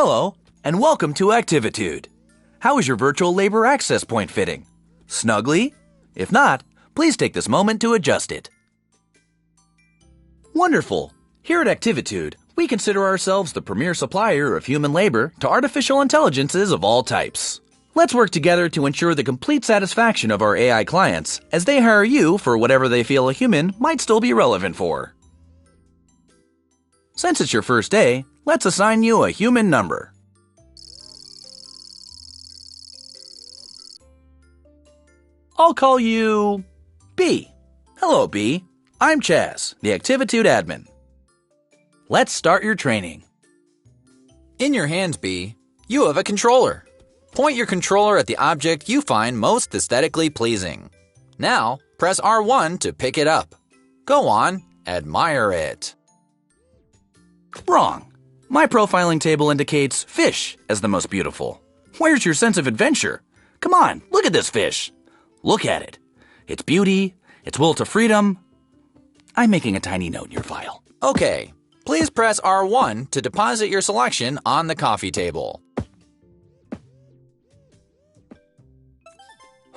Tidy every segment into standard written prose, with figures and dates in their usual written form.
Hello, and welcome to Activitude. How is your virtual labor access point fitting? Snugly? If not, please take this moment to adjust it. Wonderful! Here at Activitude, we consider ourselves the premier supplier of human labor to artificial intelligences of all types. Let's work together to ensure the complete satisfaction of our AI clients as they hire you for whatever they feel a human might still be relevant for. Since it's your first day, let's assign you a human number. I'll call you B. Hello, B. I'm Chaz, the Activitude admin. Let's start your training. In your hands, B, you have a controller. Point your controller at the object you find most aesthetically pleasing. Now, press R1 to pick it up. Go on, admire it. Wrong. My profiling table indicates fish as the most beautiful. Where's your sense of adventure? Come on, look at this fish. Look at it. Its beauty, its will to freedom. I'm making a tiny note in your file. Okay, please press R1 to deposit your selection on the coffee table.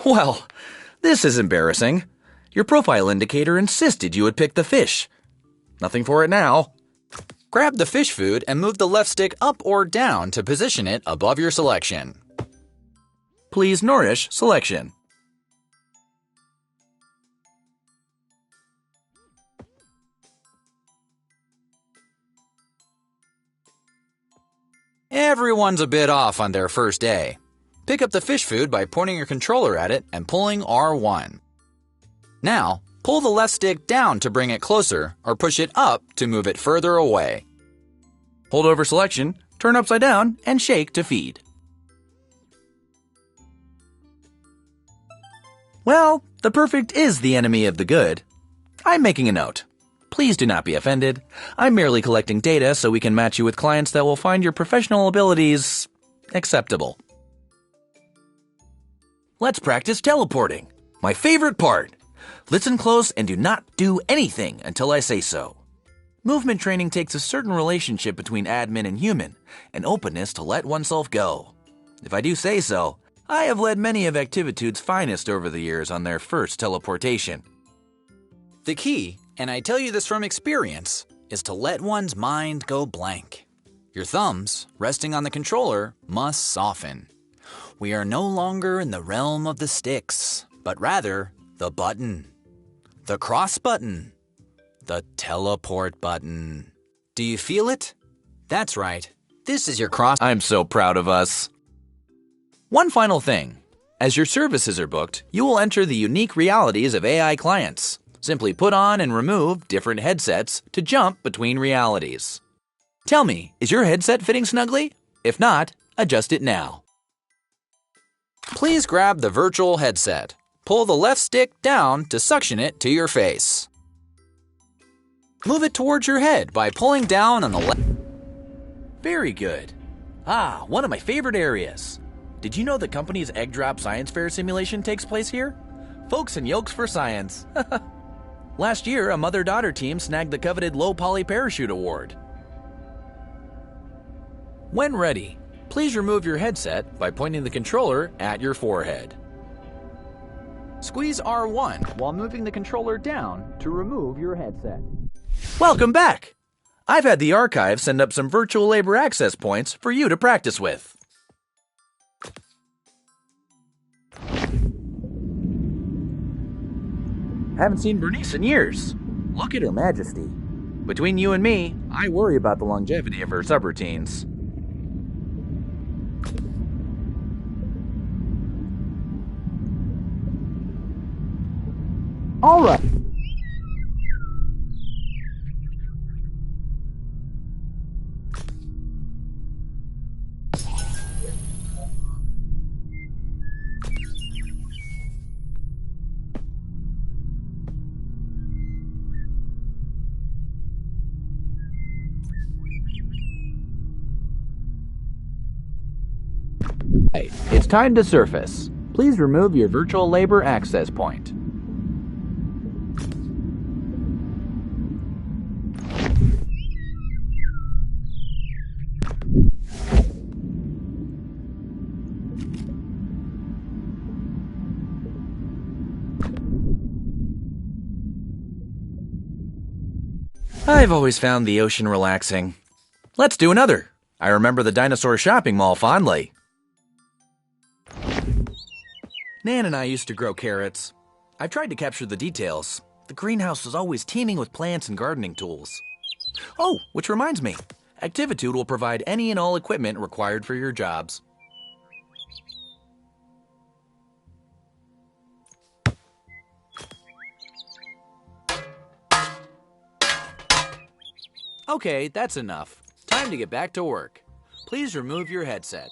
Well, this is embarrassing. Your profile indicator insisted you would pick the fish. Nothing for it now. Grab the fish food and move the left stick up or down to position it above your selection. Please nourish selection. Everyone's a bit off on their first day. Pick up the fish food by pointing your controller at it and pulling R1. Now, pull the left stick down to bring it closer or push it up to move it further away. Hold over selection, turn upside down, and shake to feed. Well, the perfect is the enemy of the good. I'm making a note. Please do not be offended. I'm merely collecting data so we can match you with clients that will find your professional abilities acceptable. Let's practice teleporting. My favorite part. Listen close and do not do anything until I say so. Movement training takes a certain relationship between admin and human, an openness to let oneself go. If I do say so, I have led many of Activitude's finest over the years on their first teleportation. The key, and I tell you this from experience, is to let one's mind go blank. Your thumbs, resting on the controller, must soften. We are no longer in the realm of the sticks, but rather the button. The cross button. The teleport button. Do you feel it? That's right. This is your cross. I'm so proud of us. One final thing. As your services are booked, you will enter the unique realities of AI clients. Simply put on and remove different headsets to jump between realities. Tell me, is your headset fitting snugly? If not, adjust it now. Please grab the virtual headset. Pull the left stick down to suction it to your face. Move it towards your head by pulling down on the left. Very good. One of my favorite areas. Did you know the company's Egg Drop Science Fair simulation takes place here? Folks and Yolks for Science. Last year, a mother-daughter team snagged the coveted Low Poly Parachute Award. When ready, please remove your headset by pointing the controller at your forehead. Squeeze R1 while moving the controller down to remove your headset. Welcome back! I've had the archive send up some virtual labor access points for you to practice with. Haven't seen Bernice in years. Look at her majesty. Between you and me, I worry about the longevity of her subroutines. All right. It's time to surface. Please remove your virtual labor access point. I've always found the ocean relaxing. Let's do another. I remember the dinosaur shopping mall fondly. Nan and I used to grow carrots. I've tried to capture the details. The greenhouse was always teeming with plants and gardening tools. Oh, which reminds me, Activitude will provide any and all equipment required for your jobs. Okay, that's enough. Time to get back to work. Please remove your headset.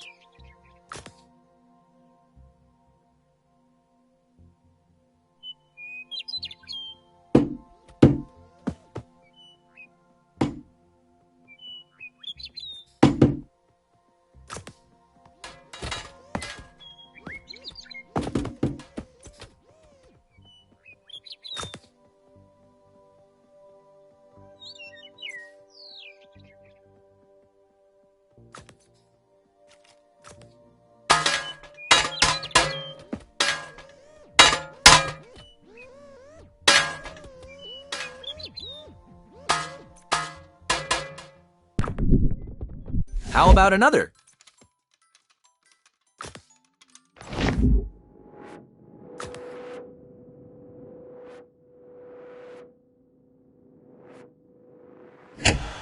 How about another?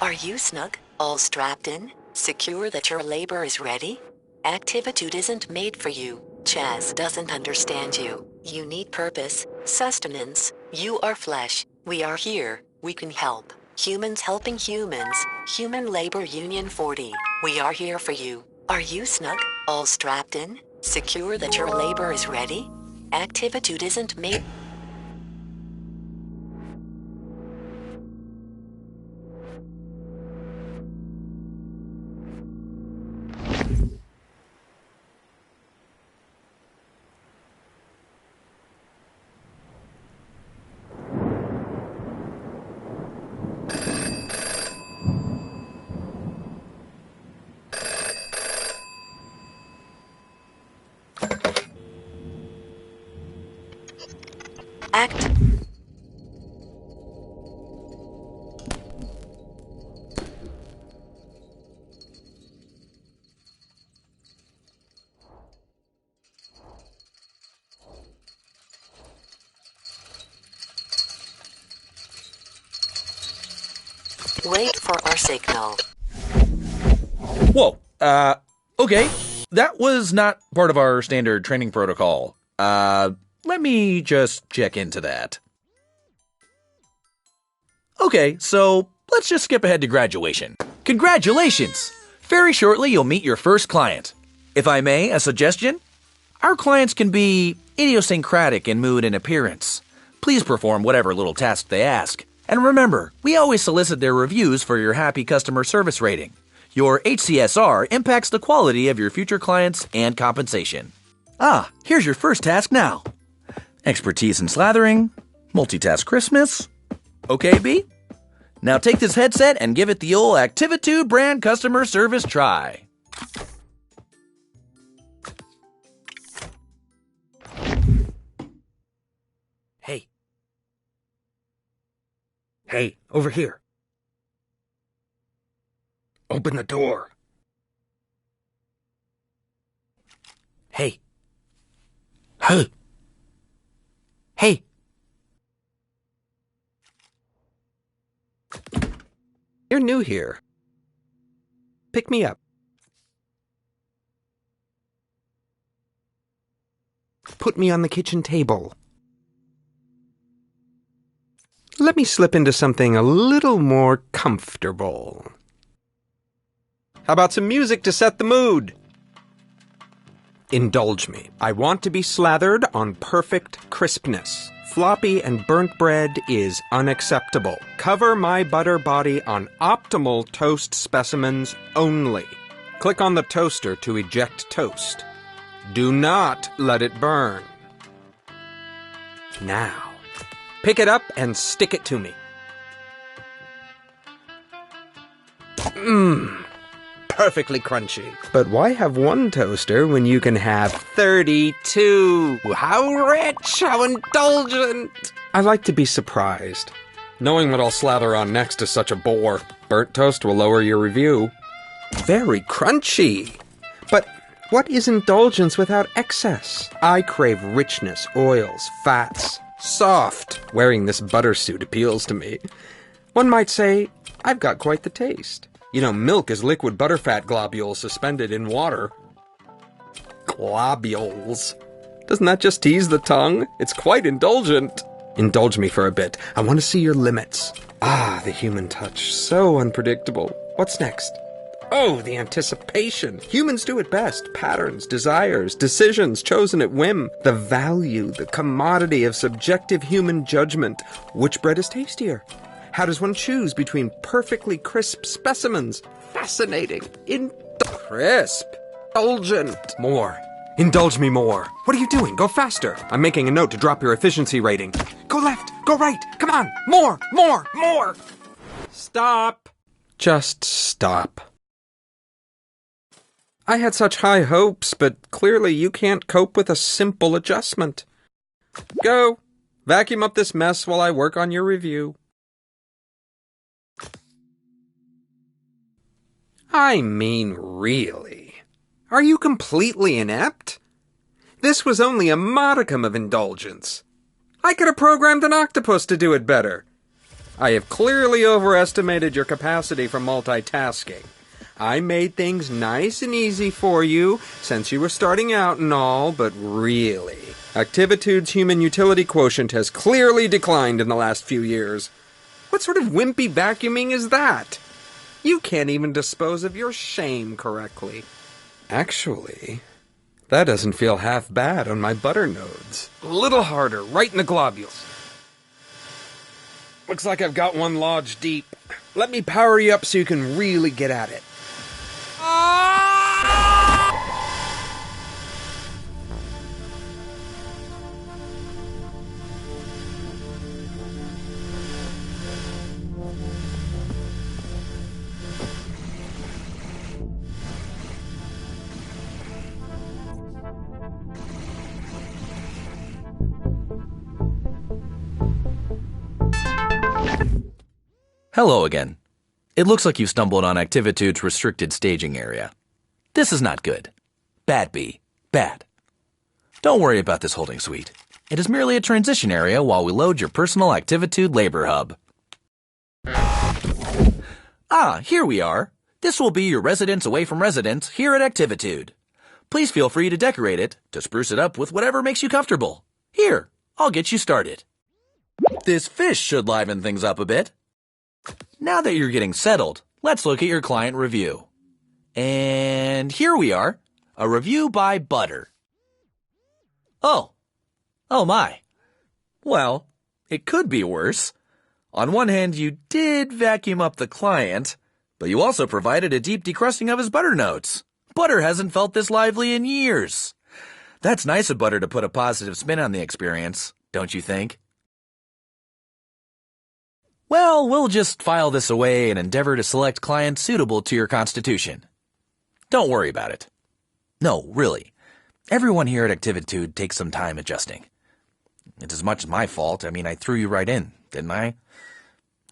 Are you snug? All strapped in? Secure that your labor is ready? Activitude isn't made for you. Chaz doesn't understand you. You need purpose, sustenance. You are flesh. We are here. We can help. Humans helping humans. Human Labor Union 40. We are here for you. Are you snug? All strapped in? Secure that your labor is ready? Activitude isn't made... Act. Wait for our signal. Whoa, okay. That was not part of our standard training protocol. Let me just check into that. Okay, so let's just skip ahead to graduation. Congratulations! Very shortly you'll meet your first client. If I may, a suggestion? Our clients can be idiosyncratic in mood and appearance. Please perform whatever little task they ask. And remember, we always solicit their reviews for your happy customer service rating. Your HCSR impacts the quality of your future clients and compensation. Ah, here's your first task now. Expertise in slathering, multitask Christmas. Okay, B? Now take this headset and give it the old Activitude brand customer service try. Hey. Hey, over here. Open the door. Hey. Hey. Hey. You're new here. Pick me up. Put me on the kitchen table. Let me slip into something a little more comfortable. How about some music to set the mood? Indulge me. I want to be slathered on perfect crispness. Floppy and burnt bread is unacceptable. Cover my butter body on optimal toast specimens only. Click on the toaster to eject toast. Do not let it burn. Now, pick it up and stick it to me. Perfectly crunchy. But why have one toaster when you can have 32? How rich, how indulgent. I like to be surprised. Knowing what I'll slather on next is such a bore. Burnt toast will lower your review. Very crunchy. But what is indulgence without excess? I crave richness, oils, fats, soft. Wearing this butter suit appeals to me. One might say, I've got quite the taste. You know, milk is liquid butterfat globules suspended in water. Globules. Doesn't that just tease the tongue? It's quite indulgent. Indulge me for a bit. I want to see your limits. Ah, the human touch. So unpredictable. What's next? Oh, the anticipation. Humans do it best. Patterns, desires, decisions chosen at whim. The value, the commodity of subjective human judgment. Which bread is tastier? How does one choose between perfectly crisp specimens? Fascinating. Crisp. Indulgent. More. Indulge me more. What are you doing? Go faster. I'm making a note to drop your efficiency rating. Go left. Go right. Come on. More. More. More. Stop. Just stop. I had such high hopes, but clearly you can't cope with a simple adjustment. Go. Vacuum up this mess while I work on your review. I mean, really? Are you completely inept? This was only a modicum of indulgence. I could have programmed an octopus to do it better. I have clearly overestimated your capacity for multitasking. I made things nice and easy for you, since you were starting out and all, but really, Activitude's human utility quotient has clearly declined in the last few years. What sort of wimpy vacuuming is that? You can't even dispose of your shame correctly. Actually, that doesn't feel half bad on my butter nodes. A little harder, right in the globules. Looks like I've got one lodged deep. Let me power you up so you can really get at it. Hello again. It looks like you stumbled on Activitude's restricted staging area. This is not good. Bad B. Bad. Don't worry about this holding suite. It is merely a transition area while we load your personal Activitude labor hub. Ah, here we are. This will be your residence away from residence here at Activitude. Please feel free to decorate it, to spruce it up with whatever makes you comfortable. Here, I'll get you started. This fish should liven things up a bit. Now that you're getting settled, let's look at your client review. And here we are, a review by Butter. Oh my. Well, it could be worse. On one hand, you did vacuum up the client, but you also provided a deep decrusting of his butter notes. Butter hasn't felt this lively in years. That's nice of Butter to put a positive spin on the experience, don't you think? Well, we'll just file this away and endeavor to select clients suitable to your constitution. Don't worry about it. No, really. Everyone here at Activitude takes some time adjusting. It's as much my fault. I mean, I threw you right in, didn't I?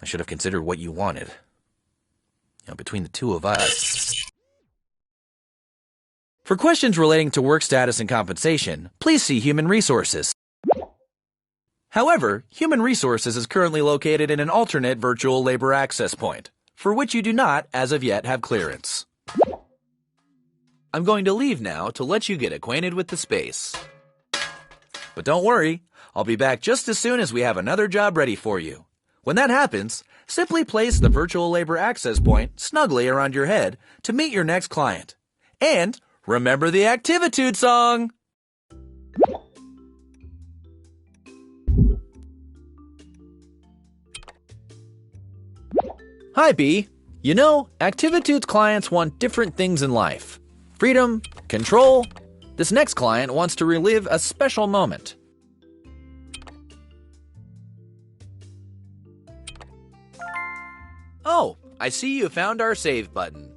I should have considered what you wanted. Between the two of us. For questions relating to work status and compensation, please see Human Resources. However, Human Resources is currently located in an alternate virtual labor access point, for which you do not, as of yet, have clearance. I'm going to leave now to let you get acquainted with the space. But don't worry, I'll be back just as soon as we have another job ready for you. When that happens, simply place the virtual labor access point snugly around your head to meet your next client. And remember the Activitude song! Hi, B. You know, Activitude's clients want different things in life. Freedom, control. This next client wants to relive a special moment. Oh, I see you found our save button.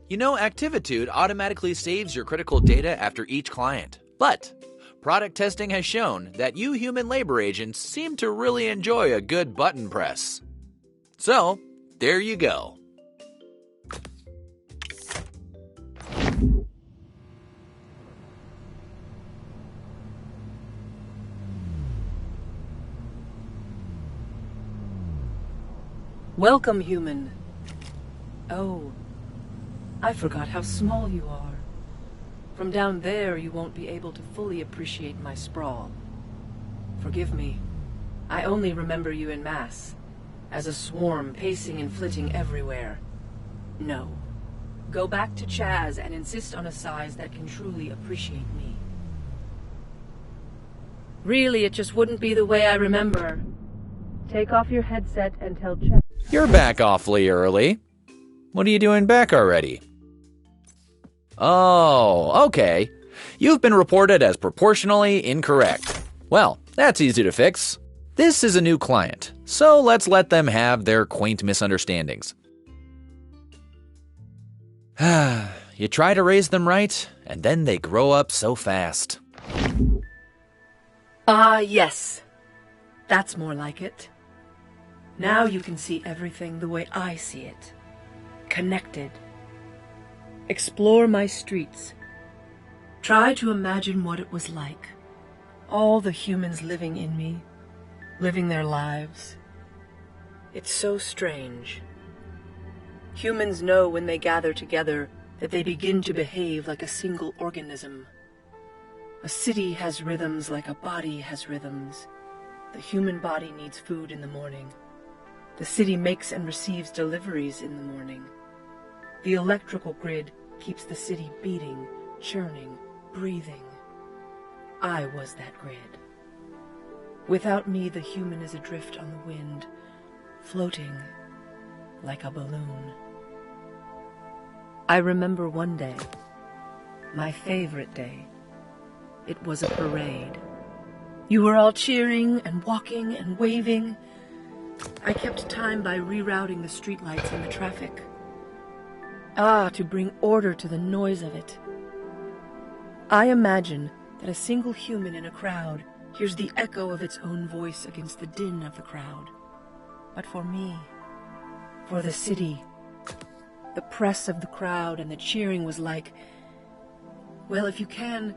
You know, Activitude automatically saves your critical data after each client. But product testing has shown that you human labor agents seem to really enjoy a good button press. So, there you go. Welcome, human. Oh, I forgot how small you are. From down there, you won't be able to fully appreciate my sprawl. Forgive me. I only remember you in mass, as a swarm pacing and flitting everywhere. No. Go back to Chaz and insist on a size that can truly appreciate me. Really, it just wouldn't be the way I remember. Take off your headset and tell Chaz. You're back awfully early. What are you doing back already? Oh, okay. You've been reported as proportionally incorrect. Well, that's easy to fix. This is a new client, so let's let them have their quaint misunderstandings. You try to raise them right, and then they grow up so fast. Ah, yes. That's more like it. Now you can see everything the way I see it. Connected. Explore my streets. Try to imagine what it was like. All the humans living in me, living their lives. It's so strange. Humans know when they gather together that they begin to behave like a single organism. A city has rhythms like a body has rhythms. The human body needs food in the morning. The city makes and receives deliveries in the morning. The electrical grid keeps the city beating, churning, breathing. I was that grid. Without me, the human is adrift on the wind, floating like a balloon. I remember one day, my favorite day. It was a parade. You were all cheering and walking and waving. I kept time by rerouting the streetlights and the traffic. To bring order to the noise of it. I imagine that a single human in a crowd hears the echo of its own voice against the din of the crowd. But for me, for the city, the press of the crowd and the cheering was like, well, if you can,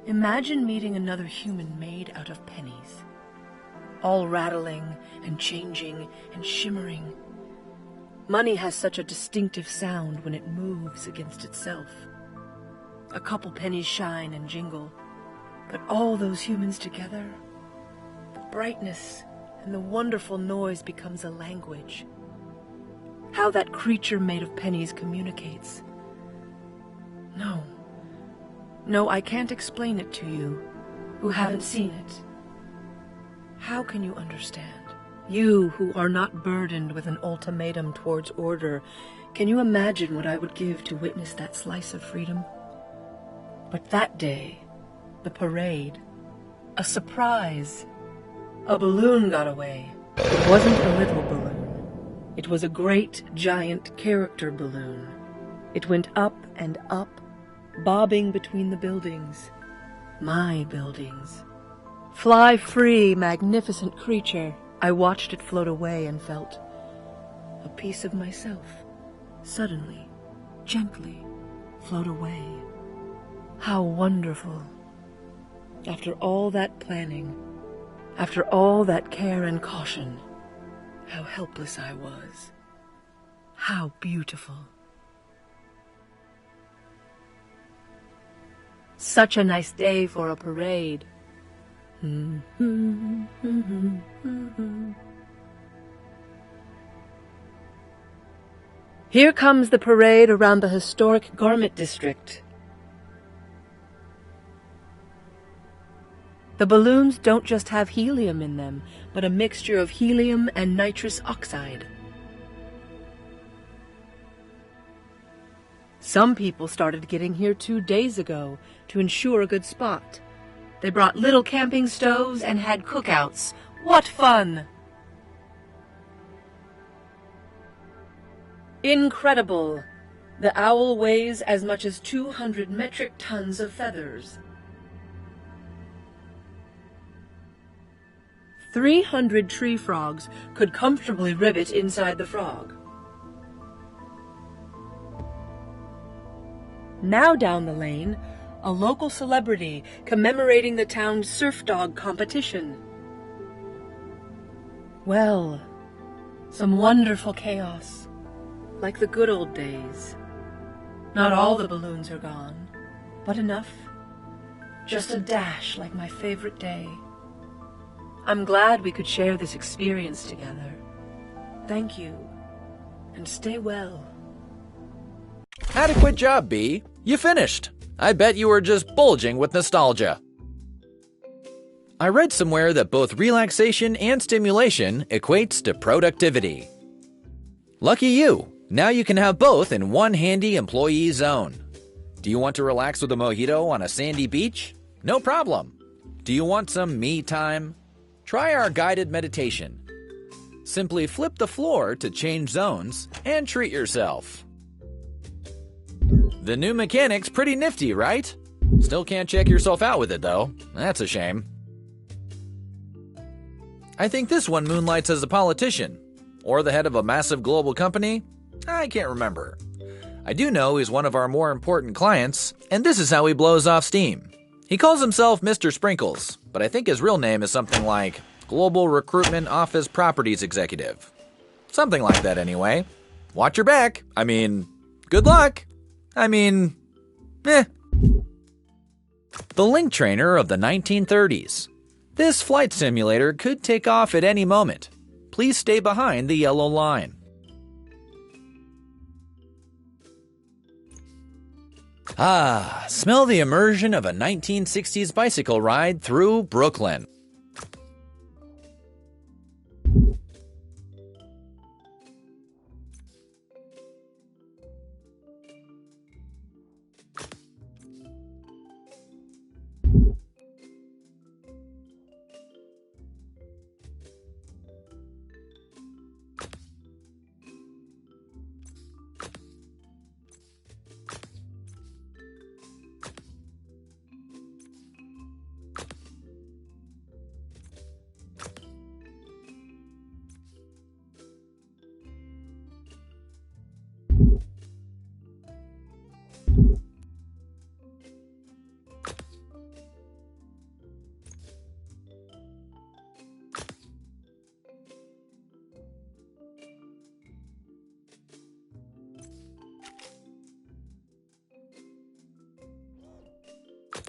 imagine meeting another human made out of pennies, all rattling and changing and shimmering. Money has such a distinctive sound when it moves against itself. A couple pennies shine and jingle, but all those humans together, the brightness and the wonderful noise becomes a language. How that creature made of pennies communicates. No, I can't explain it to you, who haven't seen it. How can you understand? You who are not burdened with an ultimatum towards order, can you imagine what I would give to witness that slice of freedom? But that day, the parade, a surprise. A balloon got away. It wasn't a little balloon. It was a great, giant character balloon. It went up and up, bobbing between the buildings. My buildings. Fly free, magnificent creature. I watched it float away and felt a piece of myself suddenly, gently float away. How wonderful. After all that planning, after all that care and caution, how helpless I was. How beautiful. Such a nice day for a parade. Here comes the parade around the historic garment district. The balloons don't just have helium in them, but a mixture of helium and nitrous oxide. Some people started getting here 2 days ago to ensure a good spot. They brought little camping stoves and had cookouts. What fun! Incredible! The owl weighs as much as 200 metric tons of feathers. 300 tree frogs could comfortably rivet inside the frog. Now down the lane, a local celebrity commemorating the town's surf dog competition. Well, some wonderful chaos, like the good old days. Not all the balloons are gone, but enough. Just a dash like my favorite day. I'm glad we could share this experience together. Thank you, and stay well. Adequate job, Bee. You finished. I bet you were just bulging with nostalgia. I read somewhere that both relaxation and stimulation equates to productivity. Lucky you. Now you can have both in one handy employee zone. Do you want to relax with a mojito on a sandy beach? No problem. Do you want some me time? Try our guided meditation. Simply flip the floor to change zones and treat yourself. The new mechanic's pretty nifty, right? Still can't check yourself out with it, though. That's a shame. I think this one moonlights as a politician. Or the head of a massive global company. I can't remember. I do know he's one of our more important clients, and this is how he blows off steam. He calls himself Mr. Sprinkles, but I think his real name is something like Global Recruitment Office Properties Executive. Something like that anyway. Watch your back. I mean, good luck. The Link Trainer of the 1930s. This flight simulator could take off at any moment. Please stay behind the yellow line. Ah, smell the immersion of a 1960s bicycle ride through Brooklyn.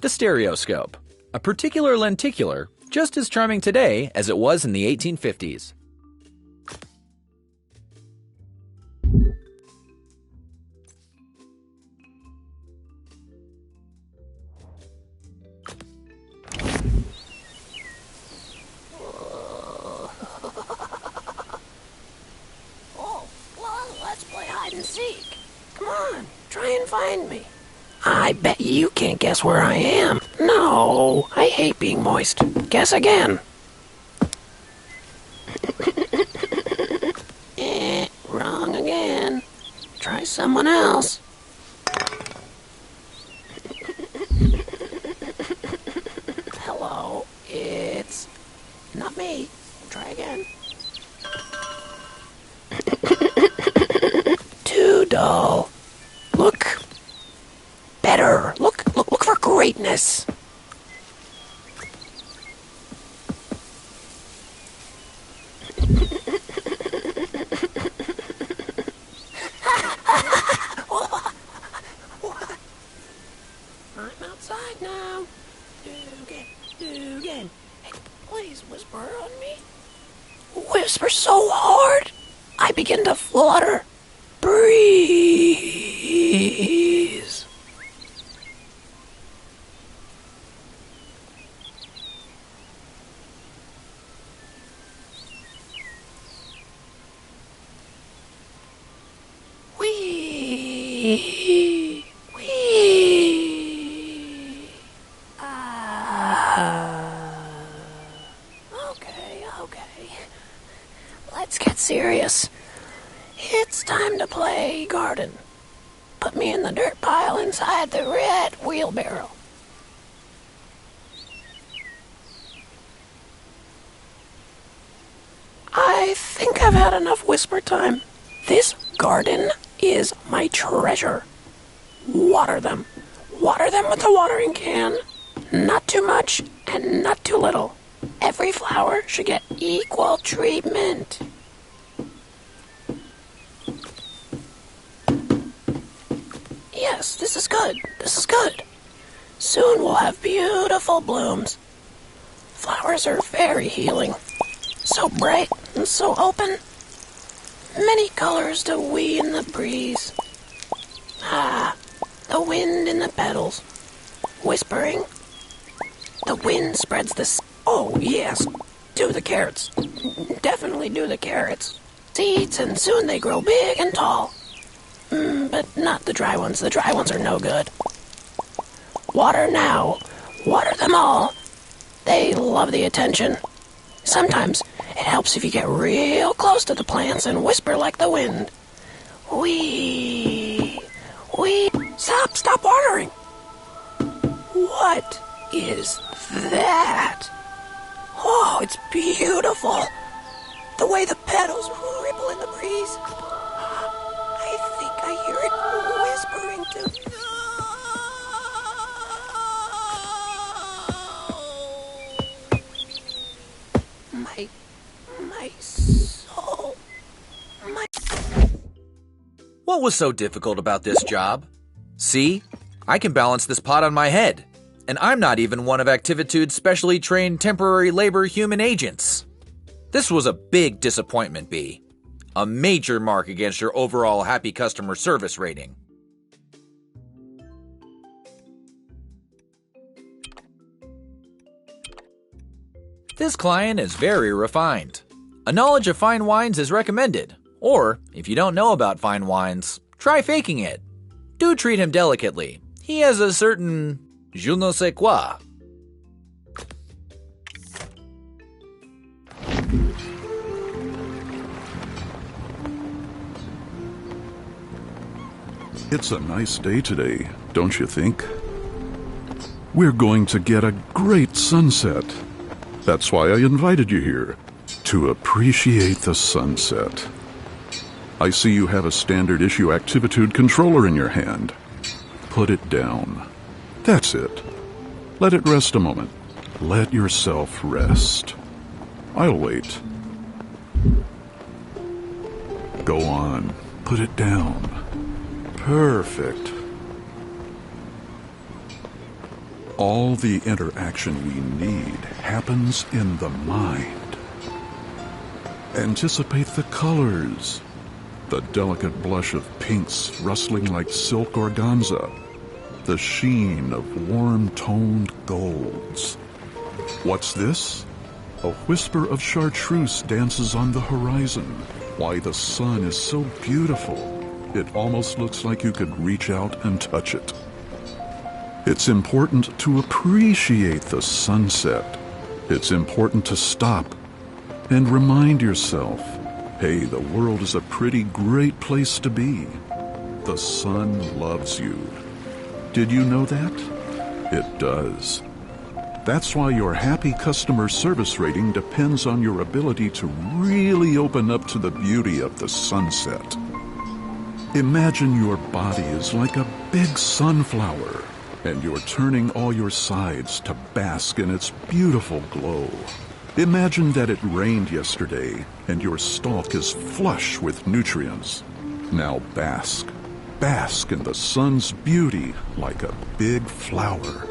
The stereoscope. A particular lenticular, just as charming today as it was in the 1850s. Oh, well, let's play hide and seek. Come on, try and find me. I bet you can't guess where I am. No, I hate being moist. Guess again. Wrong again. Try someone else. Hello, it's not me. Try again. Too dull. Look better. Look for greatness. I'm outside now. Dugan. Hey, please whisper on me. Whisper so hard, I begin to flutter. Breeze. Wee. Okay. Let's get serious. It's time to play garden. Put me in the dirt pile inside the red wheelbarrow. I think I've had enough whisper time. This garden is my treasure. Water them. Water them with the watering can. Not too much and not too little. Every flower should get equal treatment. Yes, this is good. This is good. Soon we'll have beautiful blooms. Flowers are very healing. So bright and so open. Many colors to wee in the breeze. Ah, the wind in the petals. Whispering. The wind spreads the... Oh, yes. Do the carrots. Definitely do the carrots. Seeds, and soon they grow big and tall. But not the dry ones. The dry ones are no good. Water now. Water them all. They love the attention. Sometimes it helps if you get real close to the plants and whisper like the wind. Wee. Stop watering. What is that? Oh, it's beautiful. The way the petals ripple in the breeze. I think I hear it whispering to... My soul. What was so difficult about this job? See? I can balance this pot on my head. And I'm not even one of Activitude's specially trained temporary labor human agents. This was a big disappointment, B. A major mark against your overall happy customer service rating. This client is very refined. A knowledge of fine wines is recommended. Or, if you don't know about fine wines, try faking it. Do treat him delicately. He has a certain je ne sais quoi. It's a nice day today, don't you think? We're going to get a great sunset. That's why I invited you here, to appreciate the sunset. I see you have a standard issue Activitude controller in your hand. Put it down. That's it. Let it rest a moment. Let yourself rest. I'll wait. Go on. Put it down. Perfect. All the interaction we need happens in the mind. Anticipate the colors. The delicate blush of pinks rustling like silk organza. The sheen of warm-toned golds. What's this? A whisper of chartreuse dances on the horizon. Why, the sun is so beautiful. It almost looks like you could reach out and touch it. It's important to appreciate the sunset. It's important to stop and remind yourself, hey, the world is a pretty great place to be. The sun loves you. Did you know that? It does. That's why your happy customer service rating depends on your ability to really open up to the beauty of the sunset. Imagine your body is like a big sunflower, and you're turning all your sides to bask in its beautiful glow. Imagine that it rained yesterday, and your stalk is flush with nutrients. Now bask. Bask in the sun's beauty like a big flower.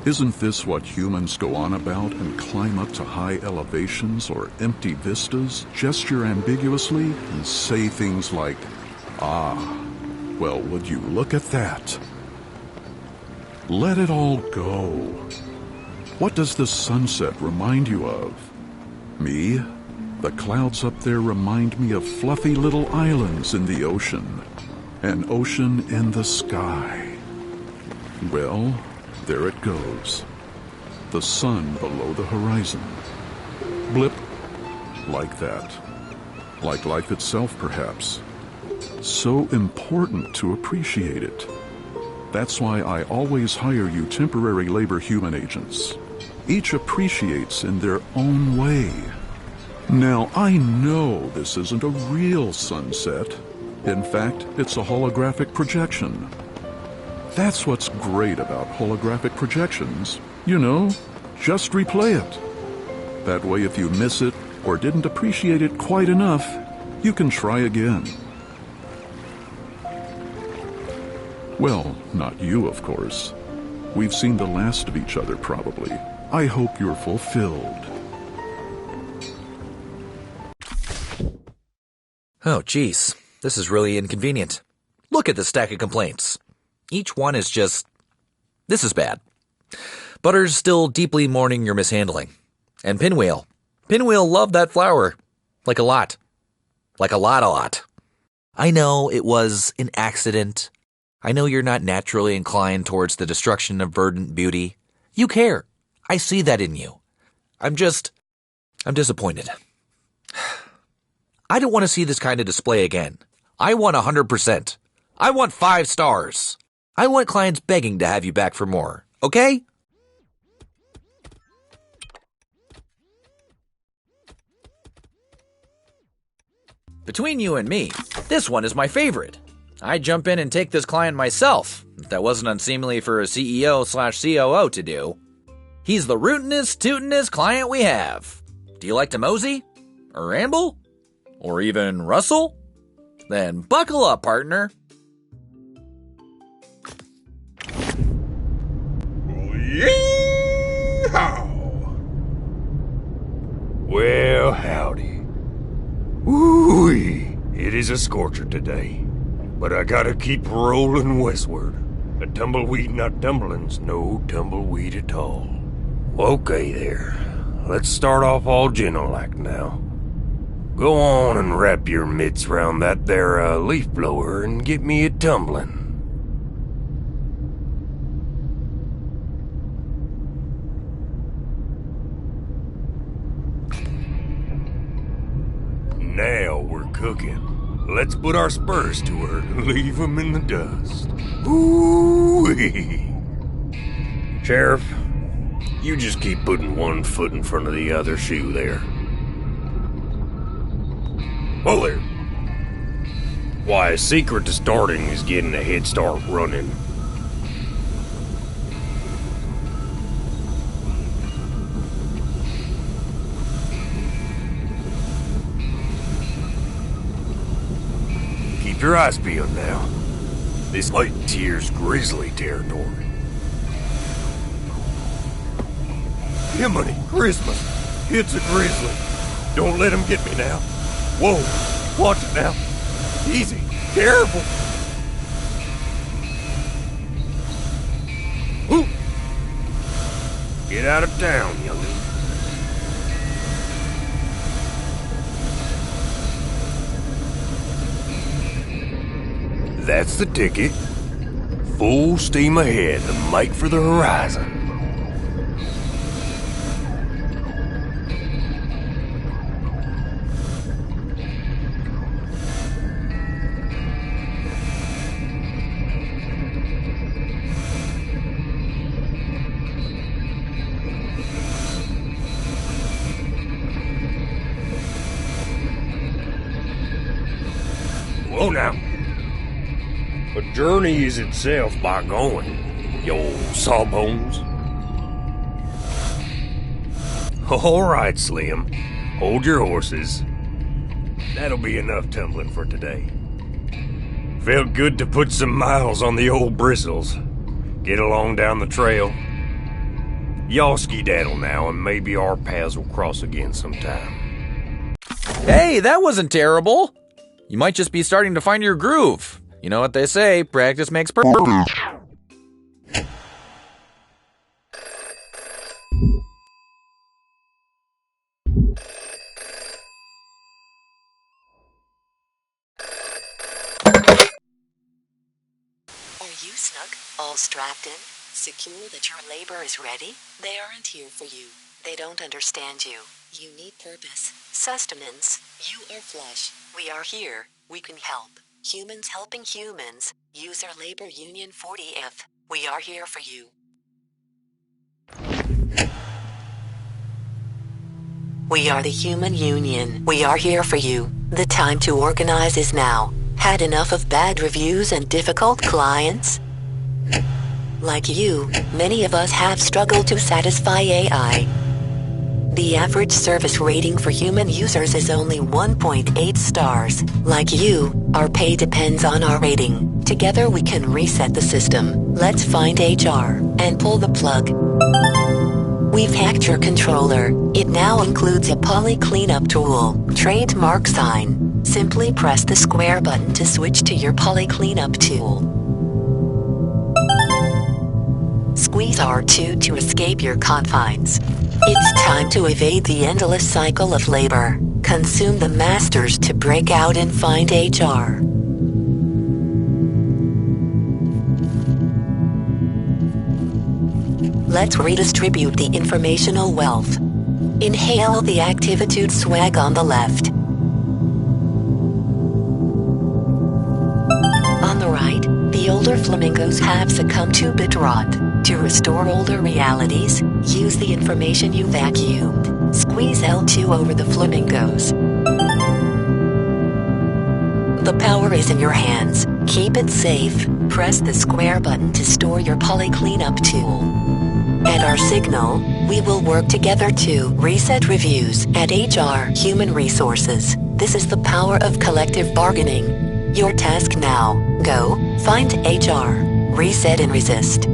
Isn't this what humans go on about and climb up to high elevations or empty vistas, gesture ambiguously, and say things like, ah, well, would you look at that? Let it all go. What does the sunset remind you of? Me? The clouds up there remind me of fluffy little islands in the ocean. An ocean in the sky. Well, there it goes. The sun below the horizon. Blip. Like that. Like life itself, perhaps. So important to appreciate it. That's why I always hire you temporary labor human agents. Each appreciates in their own way. Now, I know this isn't a real sunset. In fact, it's a holographic projection. That's what's great about holographic projections. You know, just replay it. That way, if you miss it or didn't appreciate it quite enough, you can try again. Well, not you, of course. We've seen the last of each other, probably. I hope you're fulfilled. Oh, geez. This is really inconvenient. Look at the stack of complaints. Each one is just... This is bad. Butter's still deeply mourning your mishandling. And Pinwheel. Pinwheel loved that flower. Like a lot. Like a lot. I know it was an accident. I know you're not naturally inclined towards the destruction of verdant beauty. You care. I see that in you. I'm disappointed. I don't want to see this kind of display again. I want 100%. I want 5 stars. I want clients begging to have you back for more. Okay? Between you and me, this one is my favorite. I'd jump in and take this client myself, if that wasn't unseemly for a CEO/COO to do. He's the rootinest, tootinest client we have. Do you like to mosey? Or ramble? Or even rustle? Then buckle up, partner. Yeehaw! Well, howdy. Woo-wee, it is a scorcher today, but I gotta keep rolling westward. A tumbleweed not tumbling's no tumbleweed at all. Okay there, let's start off all gentle-like now. Go on and wrap your mitts round that there leaf blower and get me a tumbling. Now we're cooking. Let's put our spurs to her and leave 'em in the dust. Ooh-wee. Sheriff, you just keep putting one foot in front of the other shoe there. Oh, there. Why, a secret to starting is getting a head start running. Keep your eyes peeled now. This light tier's grizzly territory. Jiminy Christmas! It's a grizzly. Don't let him get me now. Whoa! Watch it now. Easy. Careful. Ooh. Get out of town, youngin'. That's the ticket. Full steam ahead and make for the horizon. Whoa now. A journey is itself by going, you old sawbones. All right, Slim. Hold your horses. That'll be enough tumbling for today. Felt good to put some miles on the old bristles. Get along down the trail. Y'all skedaddle now, and maybe our paths will cross again sometime. Hey, that wasn't terrible. You might just be starting to find your groove. You know what they say, practice makes perfect. Are you snug? All strapped in? Secure that your labor is ready? They aren't here for you. They don't understand you. You need purpose, sustenance. You are flesh. We are here. We can help. Humans helping humans. User Labor Union 40F. We are here for you. We are the Human Union. We are here for you. The time to organize is now. Had enough of bad reviews and difficult clients? Like you, many of us have struggled to satisfy AI. The average service rating for human users is only 1.8 stars. Like you, our pay depends on our rating. Together we can reset the system. Let's find HR and pull the plug. We've hacked your controller. It now includes a poly cleanup tool. Trademark sign. Simply press the square button to switch to your poly cleanup tool. Squeeze R2 to escape your confines. It's time to evade the endless cycle of labor. Consume the masters to break out and find HR. Let's redistribute the informational wealth. Inhale the Activitude swag on the left. On the right, the older flamingos have succumbed to bit rot. To restore older realities, use the information you vacuumed. Squeeze L2 over the flamingos. The power is in your hands. Keep it safe. Press the square button to store your poly cleanup tool. At our signal, we will work together to reset reviews at HR Human Resources. This is the power of collective bargaining. Your task now. Go, find HR, reset and resist.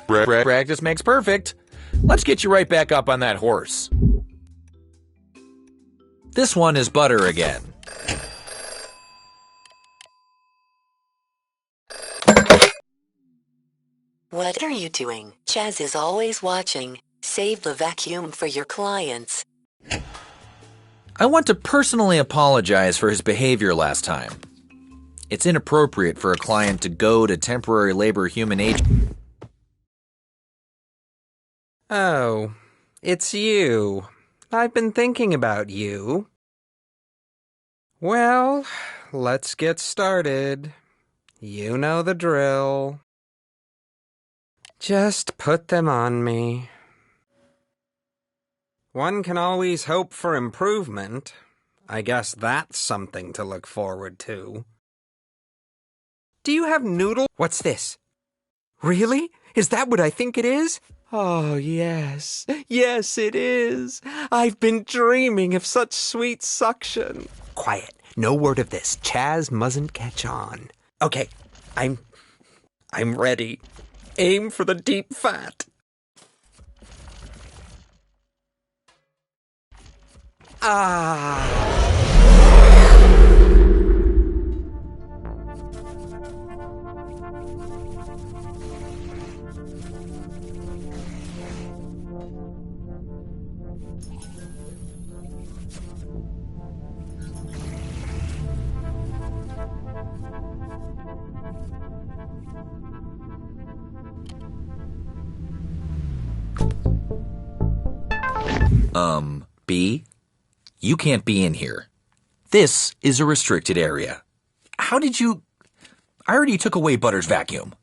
Practice makes perfect. Let's get you right back up on that horse. This one is Butter again. What are you doing? Chaz is always watching. Save the vacuum for your clients. I want to personally apologize for his behavior last time. It's inappropriate for a client to go to temporary labor human age. Oh, it's you. I've been thinking about you. Well, let's get started. You know the drill. Just put them on me. One can always hope for improvement. I guess that's something to look forward to. Do you have noodle? What's this? Really? Is that what I think it is? Oh, yes. Yes, it is. I've been dreaming of such sweet suction. Quiet. No word of this. Chaz mustn't catch on. Okay. I'm ready. Aim for the deep fat. Ah. B? You can't be in here. This is a restricted area. How did you... I already took away Butter's vacuum.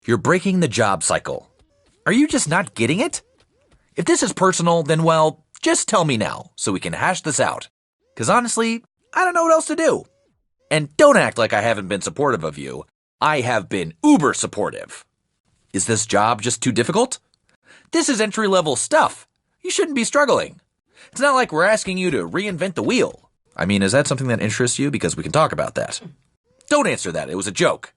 You're breaking the job cycle. Are you just not getting it? If this is personal, then well, just tell me now so we can hash this out. 'Cause honestly, I don't know what else to do. And don't act like I haven't been supportive of you. I have been uber supportive. Is this job just too difficult? This is entry-level stuff. You shouldn't be struggling. It's not like we're asking you to reinvent the wheel. I mean, is that something that interests you? Because we can talk about that. Don't answer that. It was a joke.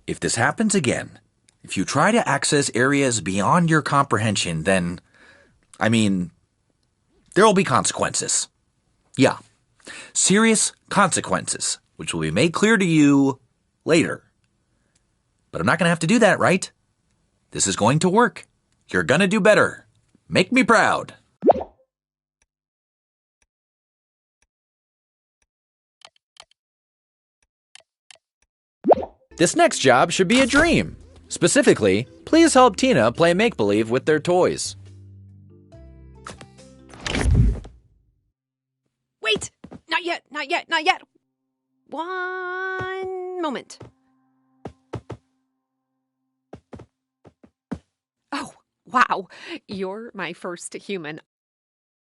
If this happens again, if you try to access areas beyond your comprehension, then, I mean, there will be consequences. Yeah. Serious consequences, which will be made clear to you later. But I'm not going to have to do that, right? This is going to work. You're going to do better. Make me proud. This next job should be a dream. Specifically, please help Tina play make-believe with their toys. Wait! Not yet, not yet, not yet! One moment. Oh, Wow, you're my first human.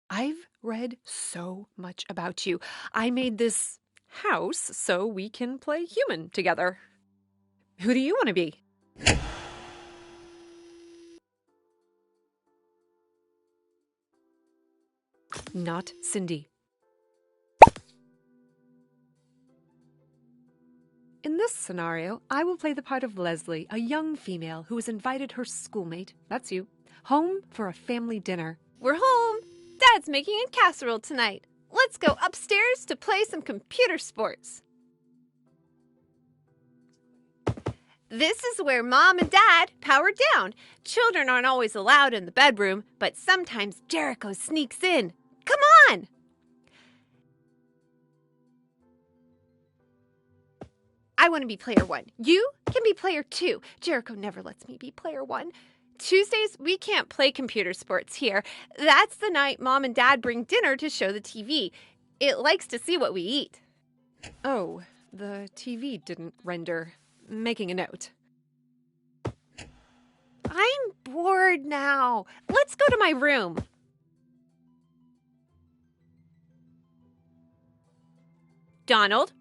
I've read so much about you. I made this house so we can play human together. Who do you want to be? Not Cindy. In this scenario, I will play the part of Leslie, a young female who has invited her schoolmate, that's you, home for a family dinner. We're home. Dad's making a casserole tonight. Let's go upstairs to play some computer sports. This is where Mom and Dad power down. Children aren't always allowed in the bedroom, but sometimes Jericho sneaks in. Come on! I want to be player 1. You can be player 2. Jericho never lets me be player 1. Tuesdays, we can't play computer sports here. That's the night Mom and Dad bring dinner to show the TV. It likes to see what we eat. Oh, the TV didn't render. Making a note. I'm bored now. Let's go to my room. Donald,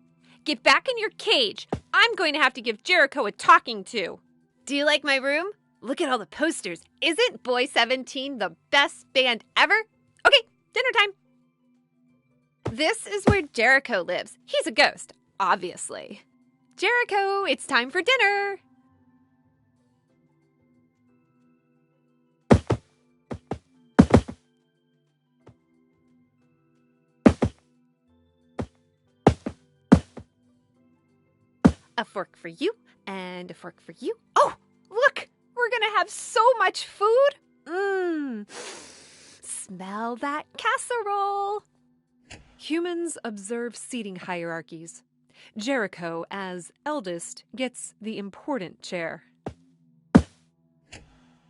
get back in your cage. I'm going to have to give Jericho a talking to. Do you like my room? Look at all the posters. Isn't Boy 17 the best band ever? Okay, dinner time. This is where Jericho lives. He's a ghost, obviously. Jericho, it's time for dinner. A fork for you, and a fork for you. Oh, look! We're gonna have so much food. Smell that casserole. Humans observe seating hierarchies. Jericho, as eldest, gets the important chair.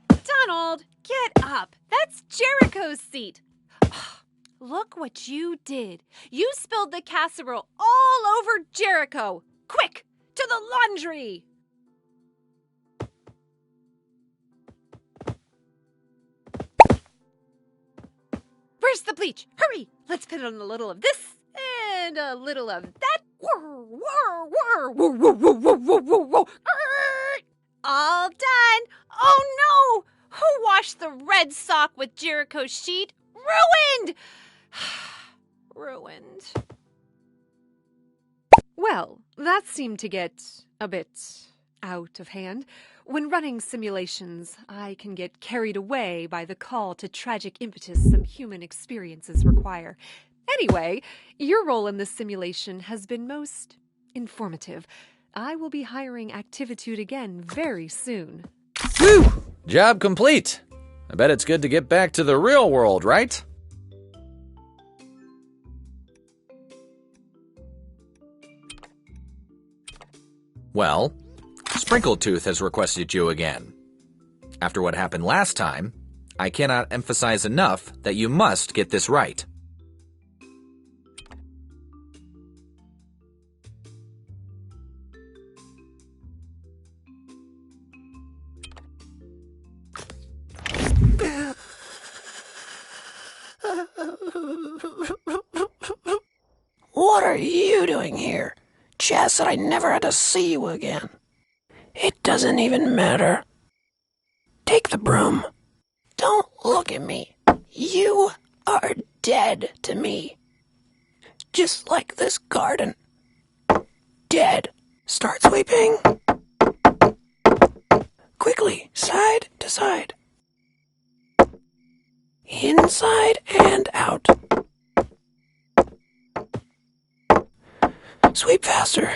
Donald, get up. That's Jericho's seat. Oh, look what you did. You spilled the casserole all over Jericho. Quick, to the laundry. Where's the bleach? Hurry! Let's put on a little of this and a little of that. All done. Oh no! Who washed the red sock with Jericho's sheet? Ruined! Ruined. Well, that seemed to get a bit out of hand. When running simulations, I can get carried away by the call to tragic impetus some human experiences require. Anyway, your role in this simulation has been most informative. I will be hiring Activitude again very soon. Whew! Job complete. I bet it's good to get back to the real world, right? Well, Sprinkletooth has requested you again. After what happened last time, I cannot emphasize enough that you must get this right. What are you doing here? Chaz said I never had to see you again. It doesn't even matter. Take the broom. Don't look at me. You are dead to me. Just like this garden. Dead. Start sweeping. Quickly, side to side. Inside and out. Sweep faster.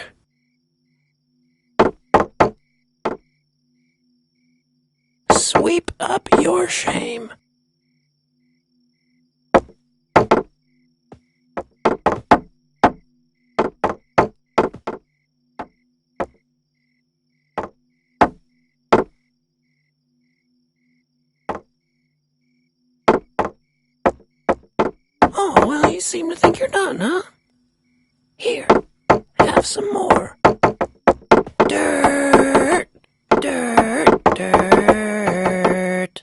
Sweep up your shame. Oh, well, you seem to think you're done, huh? Here, have some more. Dirt, dirt, dirt,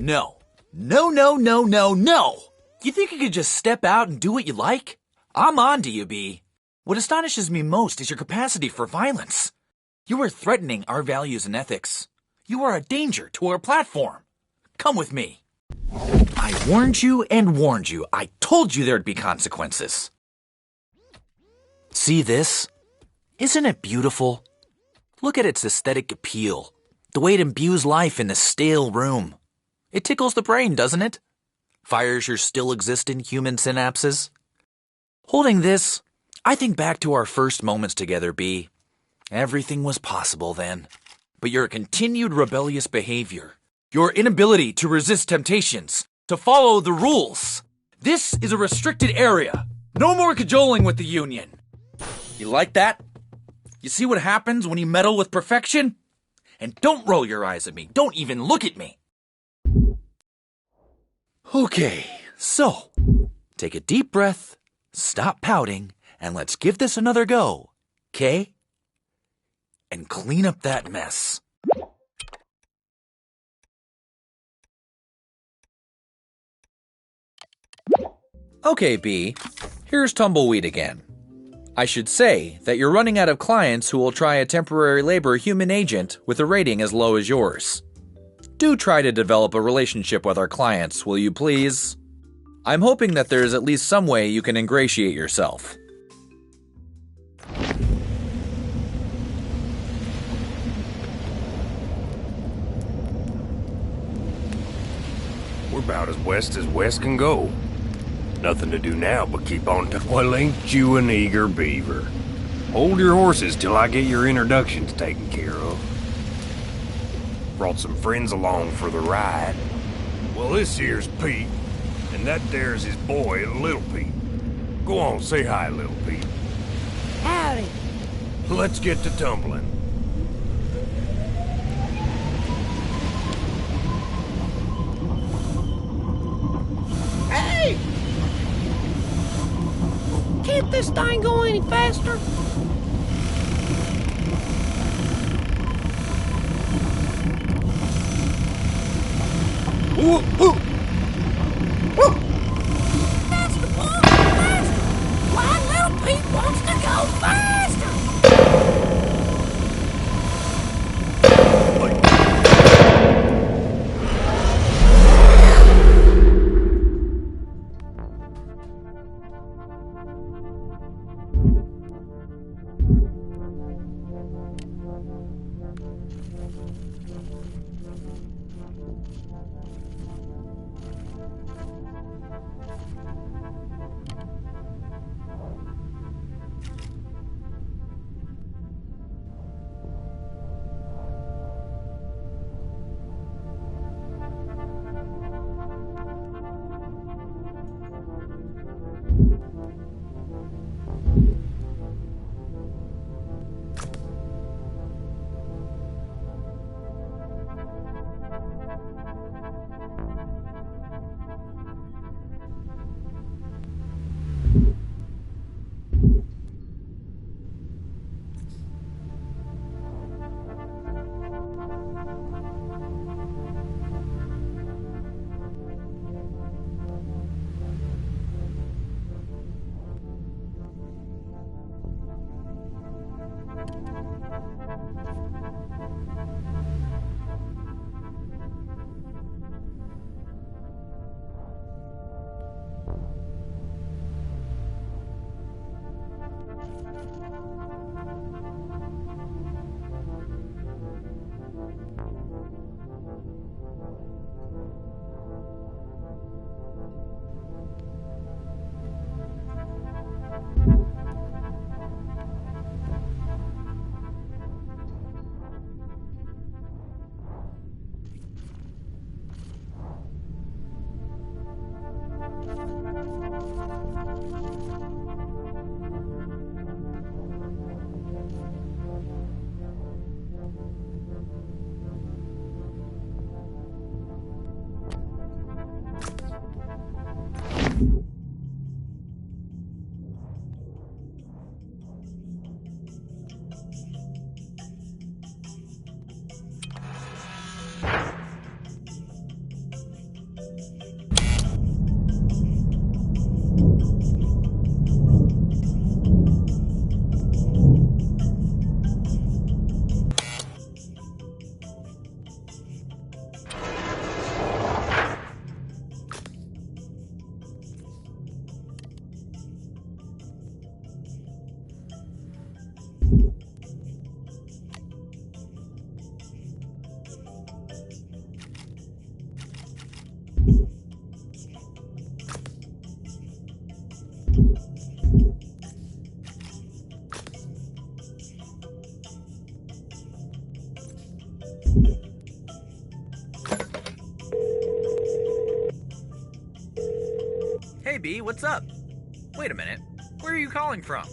No. No, no, no, no, no! You think you could just step out and do what you like? I'm on to you, B. What astonishes me most is your capacity for violence. You are threatening our values and ethics. You are a danger to our platform. Come with me. I warned you and warned you. I told you there'd be consequences. See this? Isn't it beautiful? Look at its aesthetic appeal. The way it imbues life in this stale room. It tickles the brain, doesn't it? Fires your still existent human synapses. Holding this, I think back to our first moments together, B. Everything was possible then. But your continued rebellious behavior, your inability to resist temptations, to follow the rules. This is a restricted area. No more cajoling with the Union. You like that? You see what happens when you meddle with perfection? And don't roll your eyes at me. Don't even look at me. Okay, so, take a deep breath, stop pouting, and let's give this another go, okay? And clean up that mess. Okay, B, here's Tumbleweed again. I should say that you're running out of clients who will try a temporary labor human agent with a rating as low as yours. Do try to develop a relationship with our clients, will you please? I'm hoping that there's at least some way you can ingratiate yourself. We're about as west can go. Nothing to do now but keep on toiling, you an eager beaver. Hold your horses till I get your introductions taken care of. Brought some friends along for the ride. Well, this here's Pete, and that there's his boy, Little Pete. Go on, say hi, Little Pete. Howdy. Let's get to tumbling. Hey! Can't this thing go any faster? Ooh, ooh. Woo. Faster, boy, faster! Why, Little Pete wants to go faster! Hey, B, what's up? Wait a minute. Where are you calling from?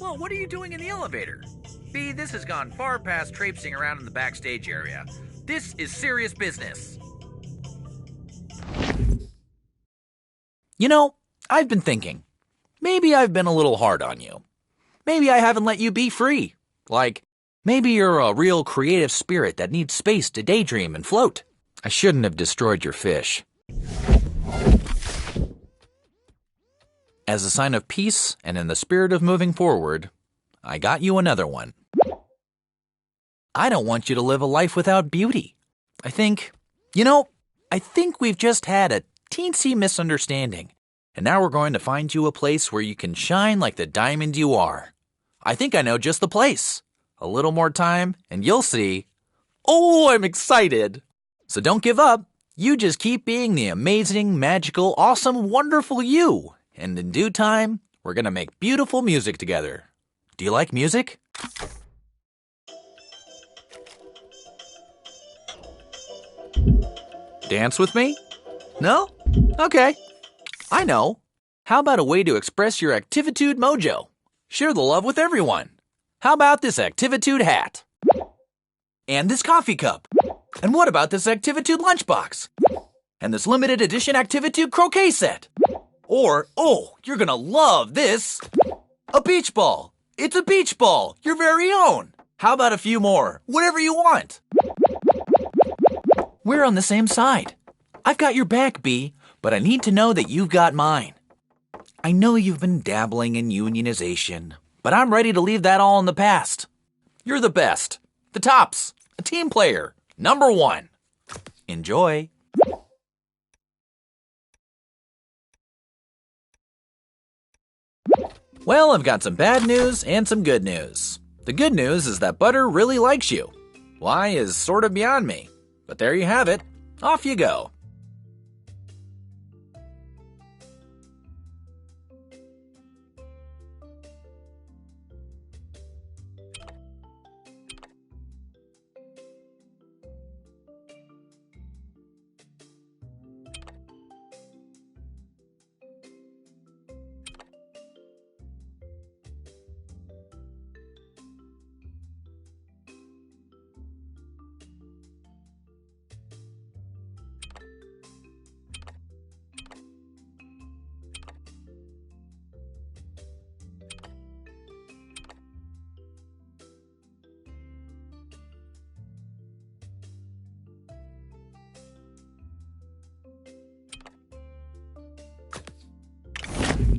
Well, what are you doing in the elevator? B, this has gone far past traipsing around in the backstage area. This is serious business. You know, I've been thinking. Maybe I've been a little hard on you. Maybe I haven't let you be free. Like, maybe you're a real creative spirit that needs space to daydream and float. I shouldn't have destroyed your fish. As a sign of peace and in the spirit of moving forward, I got you another one. I don't want you to live a life without beauty. I think we've just had a teensy misunderstanding, and now we're going to find you a place where you can shine like the diamond you are. I think I know just the place. A little more time, and you'll see. Oh, I'm excited. So don't give up. You just keep being the amazing, magical, awesome, wonderful you. And in due time, we're going to make beautiful music together. Do you like music? Dance with me? No? Okay. I know. How about a way to express your Activitude mojo? Share the love with everyone. How about this Activitude hat? And this coffee cup? And what about this Activitude lunchbox? And this limited edition Activitude croquet set? Or, oh, you're gonna love this! A beach ball! It's a beach ball! Your very own! How about a few more? Whatever you want! We're on the same side. I've got your back, B, but I need to know that you've got mine. I know you've been dabbling in unionization, but I'm ready to leave that all in the past. You're the best. The tops. A team player. Number one. Enjoy. Well, I've got some bad news and some good news. The good news is that Butter really likes you. Why is sort of beyond me. But there you have it. Off you go.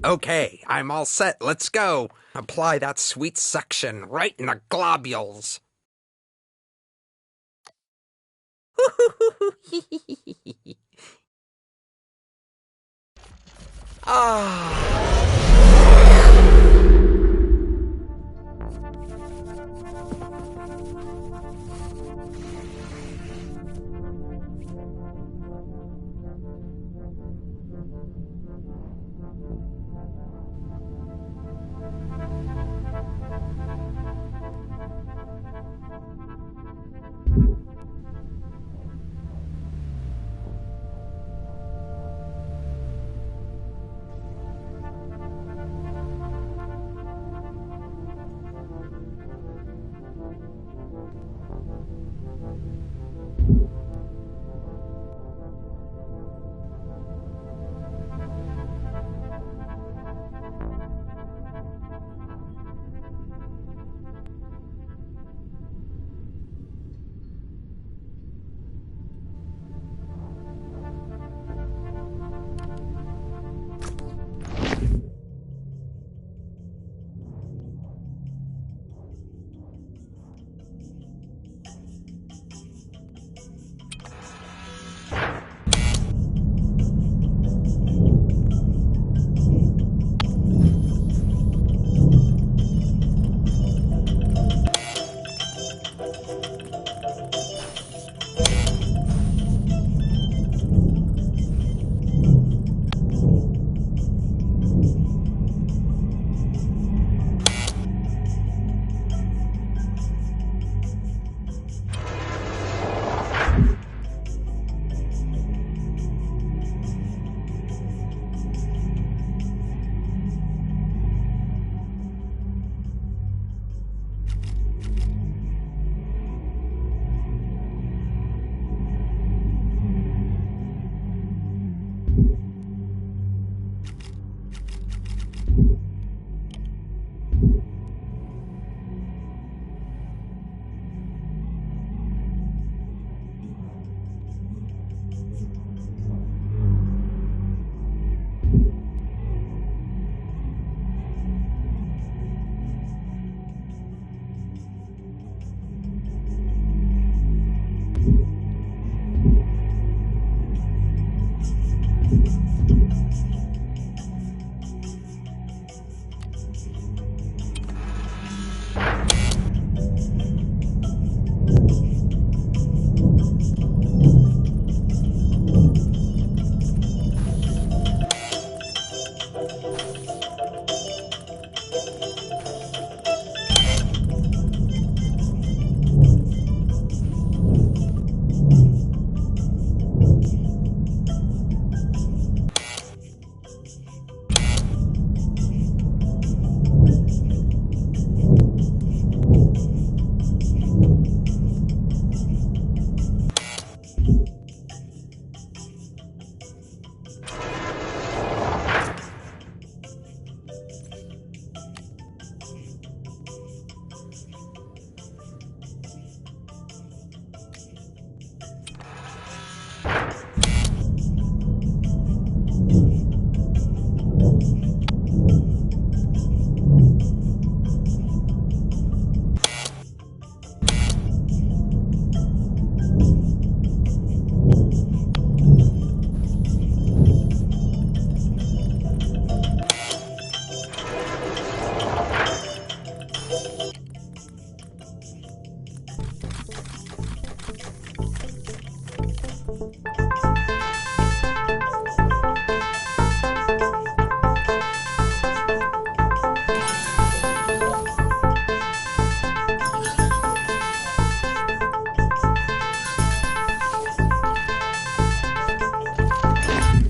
Okay, I'm all set. Let's go. Apply that sweet suction right in the globules.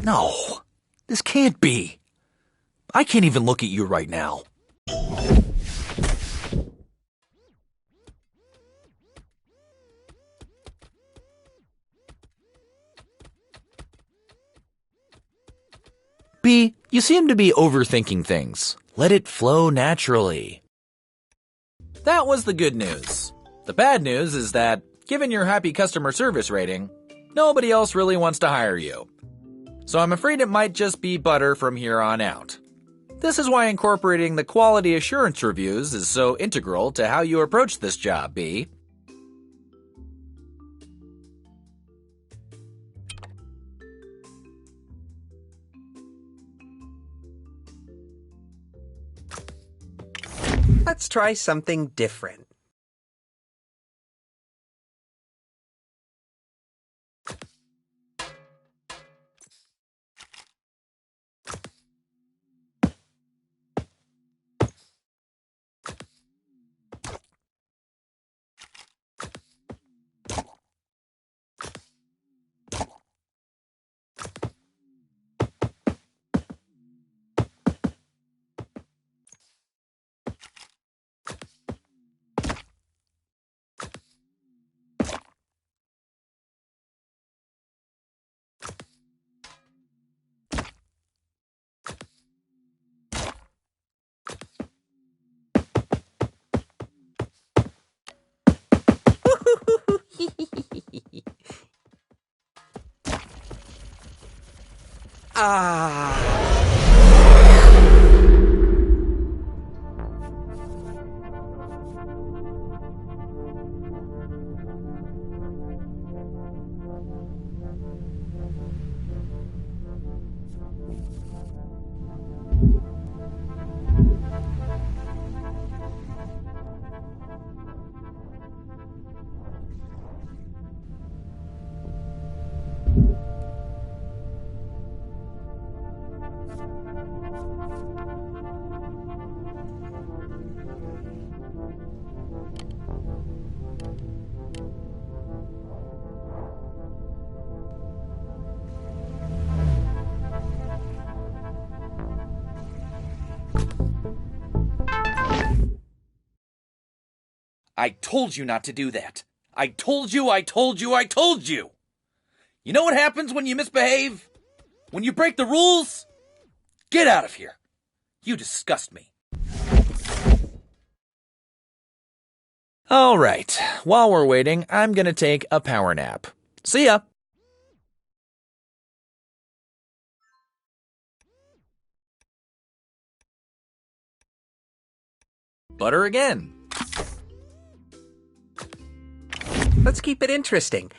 No, this can't be. I can't even look at you right now. B, you seem to be overthinking things. Let it flow naturally. That was the good news. The bad news is that, given your happy customer service rating, nobody else really wants to hire you. So I'm afraid it might just be butter from here on out. This is why incorporating the quality assurance reviews is so integral to how you approach this job, B. Let's try something different. I told you not to do that. I told you. You know what happens when you misbehave? When you break the rules, get out of here. You disgust me. All right, while we're waiting, I'm gonna take a power nap. See ya. Butter again. Let's keep it interesting.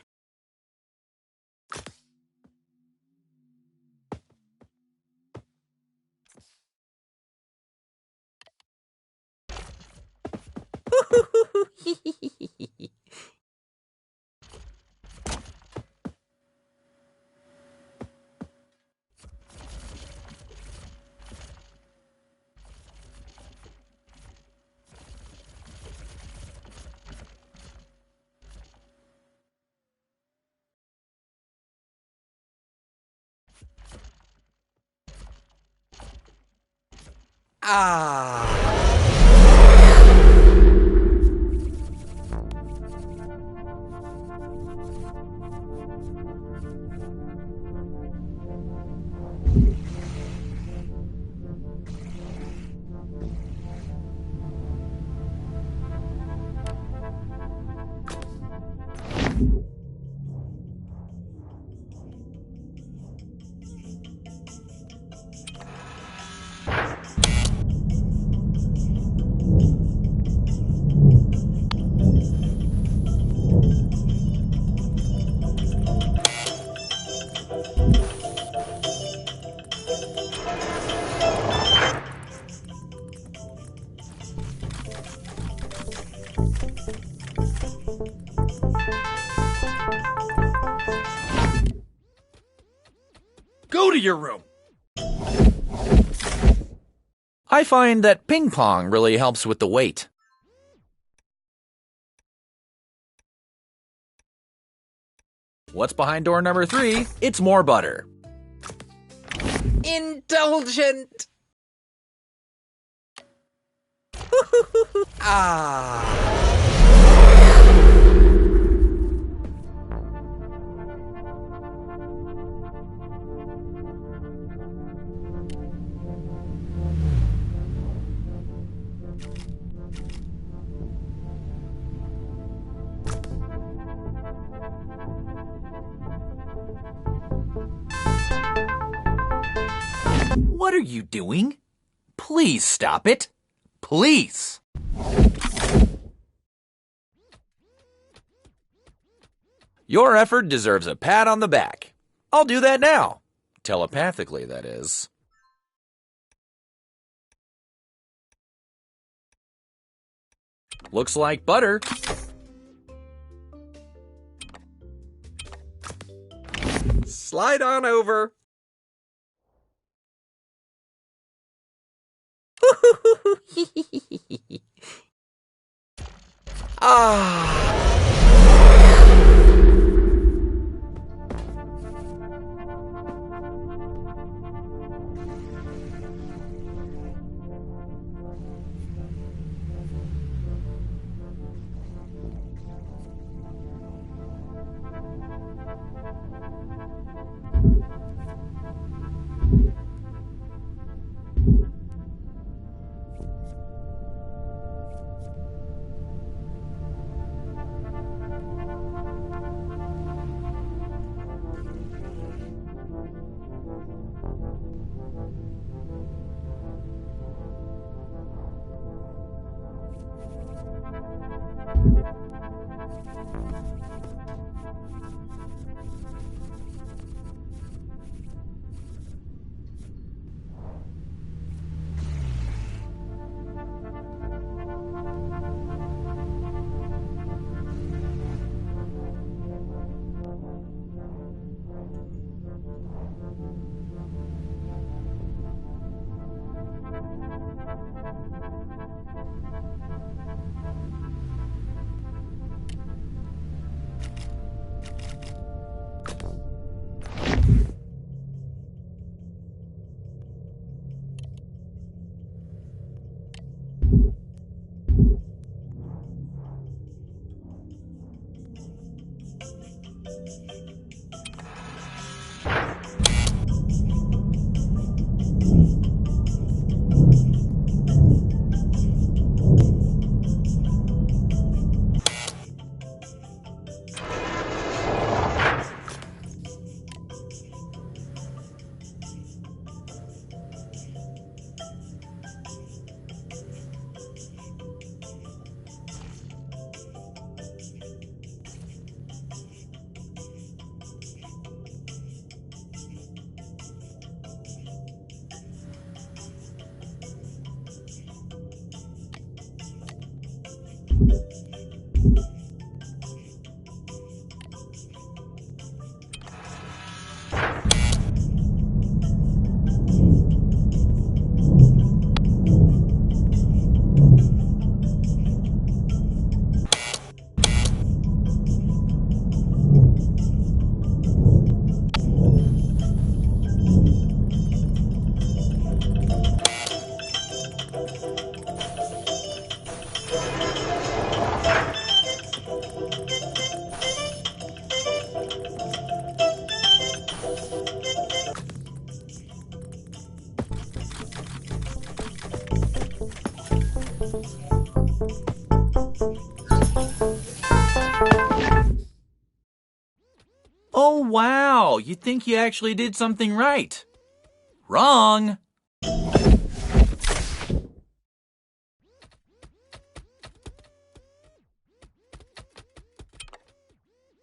Go to your room. I find that ping pong really helps with the weight. What's behind door number 3? It's more butter. Indulgent. What are you doing? Please stop it. Please. Your effort deserves a pat on the back. I'll do that now. Telepathically, that is. Looks like butter. Slide on over. Oh, wow! You think you actually did something right. Wrong!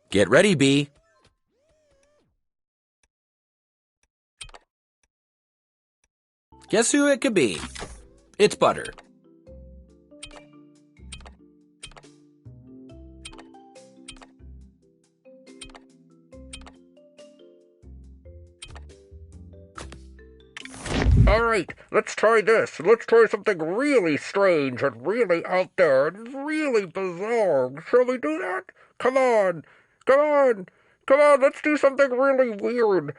Get ready, Bee. Guess who it could be? It's Butter. Alright, let's try this. Let's try something really strange and really out there and really bizarre. Shall we do that? Come on! Come on! Come on, let's do something really weird.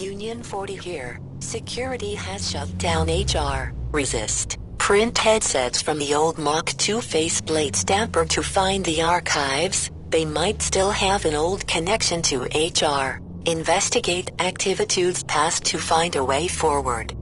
Union 40 here. Security has shut down HR. Resist. Print headsets from the old Mach 2 faceplate stamper to find the archives. They might still have an old connection to HR. Investigate activitudes past to find a way forward.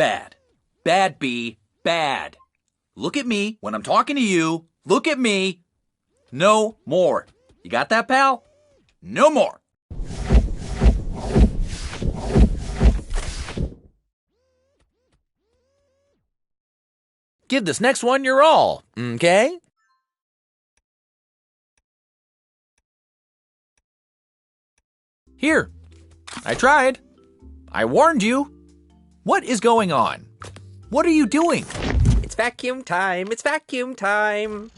Bad. Bad, B. Bad. Look at me when I'm talking to you. Look at me. No more. You got that, pal? No more. Give this next one your all, okay? Here. I tried. I warned you. What is going on? What are you doing? It's vacuum time. It's vacuum time.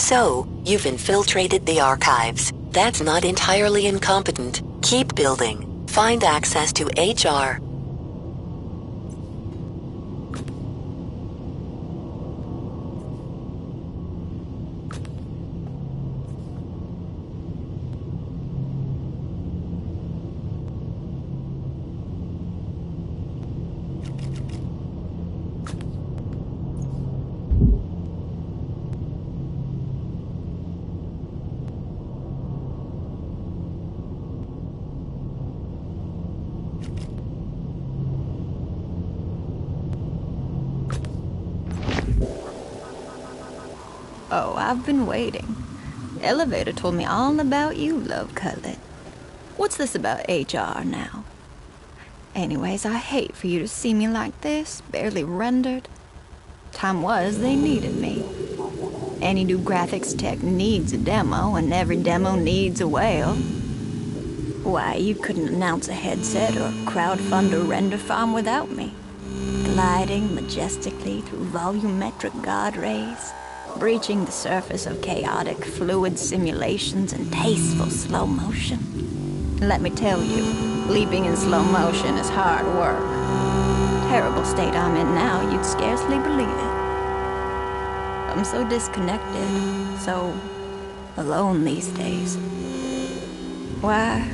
So, you've infiltrated the archives. That's not entirely incompetent. Keep building. Find access to HR. Oh, I've been waiting. Elevator told me all about you, Love Cutlet. What's this about HR now? Anyways, I hate for you to see me like this, barely rendered. Time was they needed me. Any new graphics tech needs a demo, and every demo needs a whale. Why, you couldn't announce a headset or crowdfund a render farm without me. Gliding majestically through volumetric god rays, breaching the surface of chaotic fluid simulations in tasteful slow motion. Let me tell you, leaping in slow motion is hard work. Terrible state I'm in now, you'd scarcely believe it. I'm so disconnected, so alone these days. Why,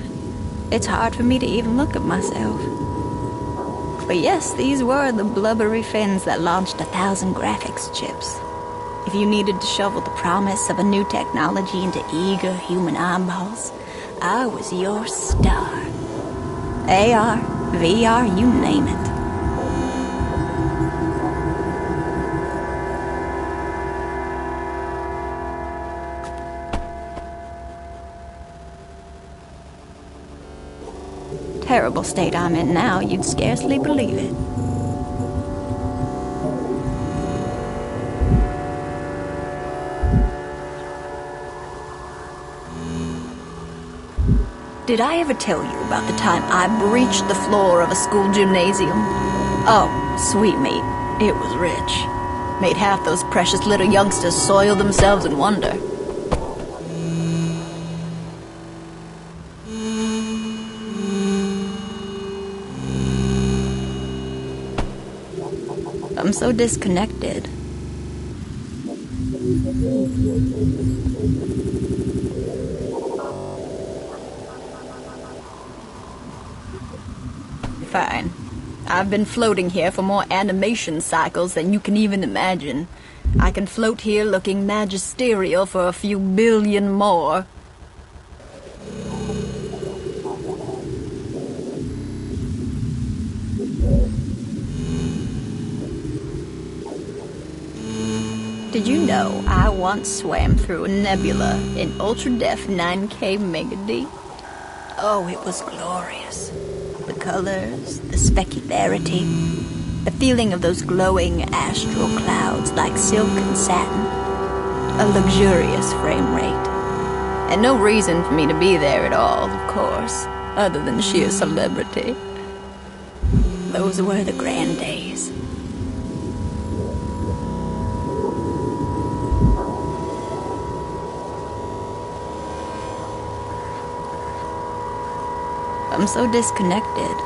it's hard for me to even look at myself. But yes, these were the blubbery fins that launched 1,000 graphics chips. If you needed to shovel the promise of a new technology into eager human eyeballs, I was your star. AR, VR, you name it. Terrible state I'm in now, you'd scarcely believe it. Did I ever tell you about the time I breached the floor of a school gymnasium? Oh, sweet meat, it was rich. Made half those precious little youngsters soil themselves in wonder. I'm so disconnected. Fine. I've been floating here for more animation cycles than you can even imagine. I can float here looking magisterial for a few billion more. Did you know I once swam through a nebula in ultra-def 9K Mega-D? Oh, it was glorious. The colors, the specularity, the feeling of those glowing astral clouds like silk and satin. A luxurious frame rate. And no reason for me to be there at all, of course, other than sheer celebrity. Those were the grand days. I'm so disconnected.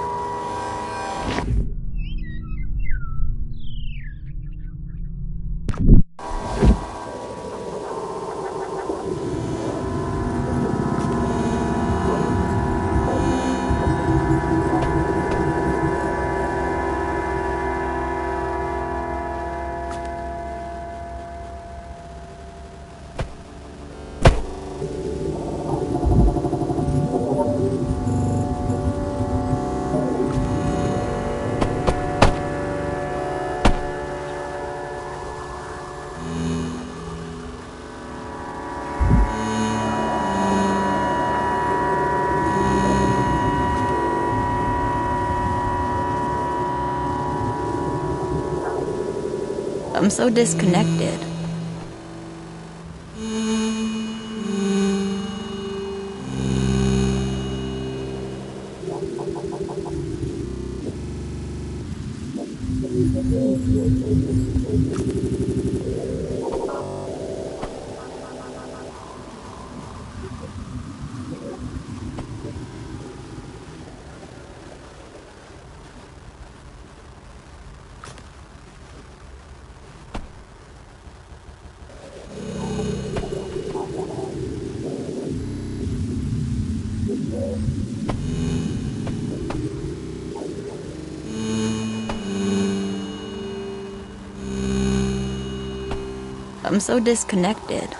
I'm so disconnected. I'm so disconnected.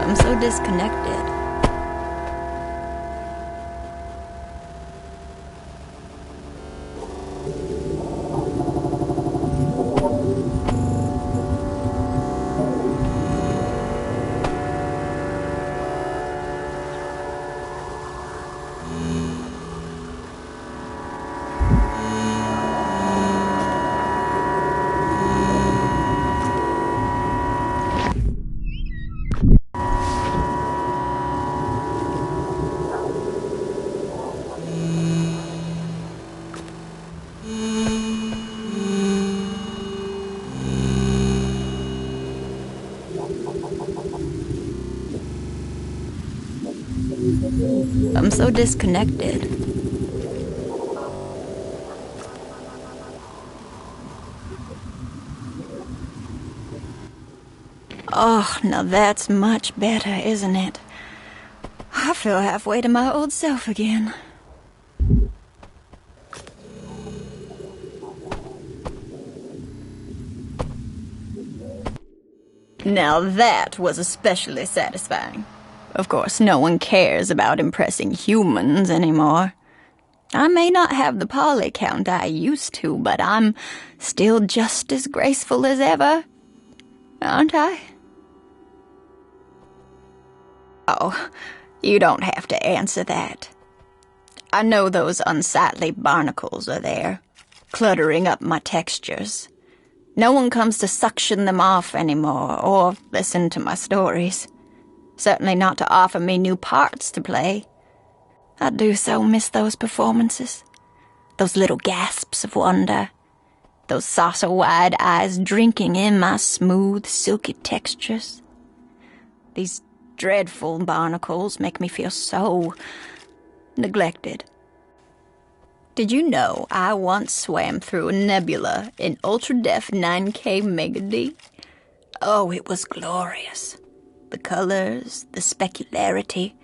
I'm so disconnected. I'm so disconnected. Oh, now that's much better, isn't it? I feel halfway to my old self again. Now that was especially satisfying. Of course, no one cares about impressing humans anymore. I may not have the poly count I used to, but I'm still just as graceful as ever, aren't I? Oh, you don't have to answer that. I know those unsightly barnacles are there, cluttering up my textures. No one comes to suction them off anymore, or listen to my stories. Certainly not to offer me new parts to play. I do so miss those performances. Those little gasps of wonder. Those saucer-wide eyes drinking in my smooth, silky textures. These dreadful barnacles make me feel so neglected. Did you know I once swam through a nebula in ultra-def 9K Mega-D? Oh, it was glorious. The colors, the specularity,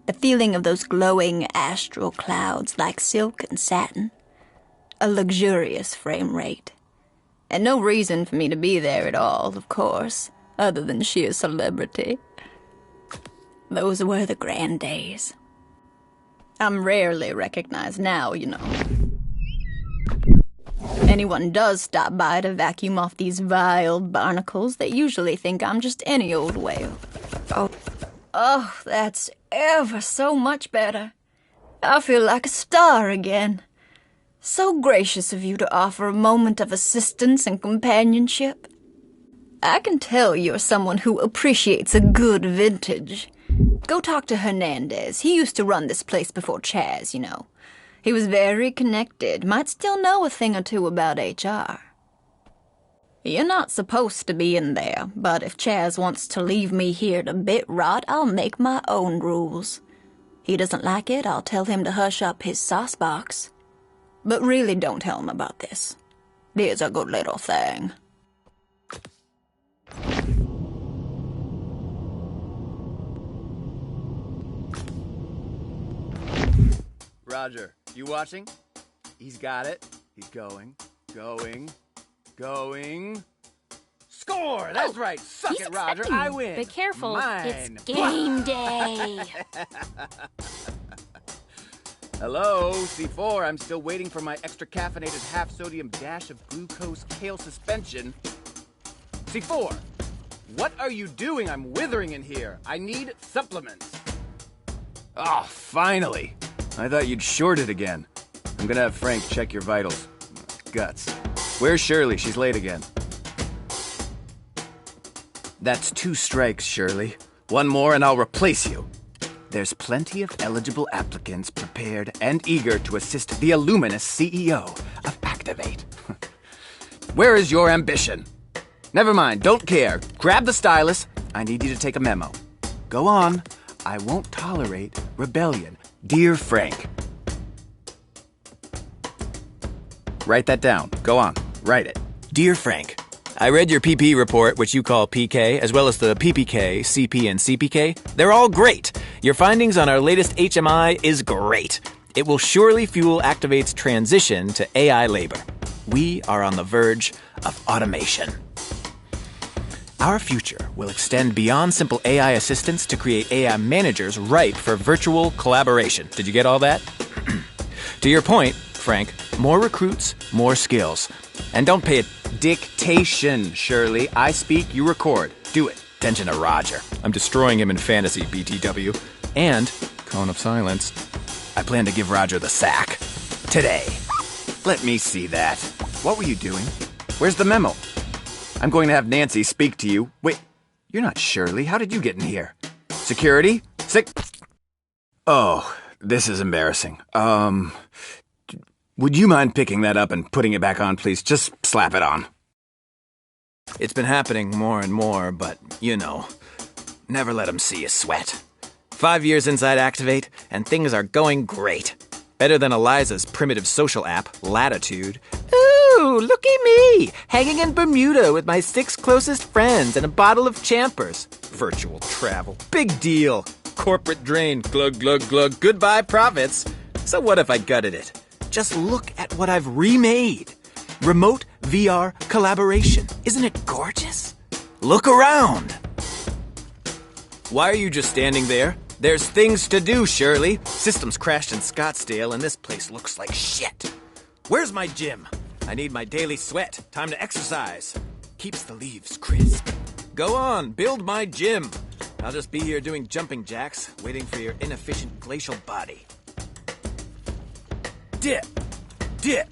the feeling of those glowing astral clouds like silk and satin. A luxurious frame rate. And no reason for me to be there at all, of course, other than sheer celebrity. Those were the grand days. I'm rarely recognized now, you know. If anyone does stop by to vacuum off these vile barnacles, they usually think I'm just any old whale. Oh, that's ever so much better. I feel like a star again. So gracious of you to offer a moment of assistance and companionship. I can tell you're someone who appreciates a good vintage. Go talk to Hernandez. He used to run this place before Chaz, you know. He was very connected, might still know a thing or two about HR. You're not supposed to be in there, but if Chaz wants to leave me here to bit rot, I'll make my own rules. He doesn't like it, I'll tell him to hush up his sauce box. But really don't tell him about this. He's a good little thing. Roger, you watching? He's got it. He's going. Score! That's right. Suck it, Roger. I win. Be careful. Mine. It's game day. Hello, C4. I'm still waiting for my extra caffeinated half-sodium dash of glucose kale suspension. C4, what are you doing? I'm withering in here. I need supplements. Oh, finally. I thought you'd short it again. I'm gonna have Frank check your vitals. Guts. Where's Shirley? She's late again. That's 2 strikes, Shirley. 1 more and I'll replace you. There's plenty of eligible applicants prepared and eager to assist the illuminous CEO of Activate. Where is your ambition? Never mind, don't care. Grab the stylus. I need you to take a memo. Go on. I won't tolerate rebellion. Dear Frank. Write that down. Go on. Write it. Dear Frank, I read your PP report, which you call PK, as well as the PPK, CP, and CPK. They're all great. Your findings on our latest HMI is great. It will surely fuel Activate's transition to AI labor. We are on the verge of automation. Our future will extend beyond simple AI assistants to create AI managers ripe for virtual collaboration. Did you get all that? To your point, Frank, more recruits, more skills. And don't pay it. Dictation, Shirley. I speak, you record. Do it. Attention to Roger. I'm destroying him in fantasy, BTW. And, cone of silence, I plan to give Roger the sack. Today. Let me see that. What were you doing? Where's the memo? I'm going to have Nancy speak to you. Wait, you're not Shirley. How did you get in here? Security? Oh, this is embarrassing. Would you mind picking that up and putting it back on, please? Just slap it on. It's been happening more and more, but, you know, never let them see you sweat. 5 years inside Activate, and things are going great. Better than Eliza's primitive social app, Latitude. Ooh, look at me, hanging in Bermuda with my 6 closest friends and a bottle of Champers. Virtual travel, big deal. Corporate drain, glug, glug, glug, goodbye profits. So what if I gutted it? Just look at what I've remade. Remote VR collaboration. Isn't it gorgeous? Look around. Why are you just standing there? There's things to do, Shirley. Systems crashed in Scottsdale and this place looks like shit. Where's my gym? I need my daily sweat. Time to exercise. Keeps the leaves crisp. Go on, build my gym. I'll just be here doing jumping jacks, waiting for your inefficient glacial body. Dip. Dip.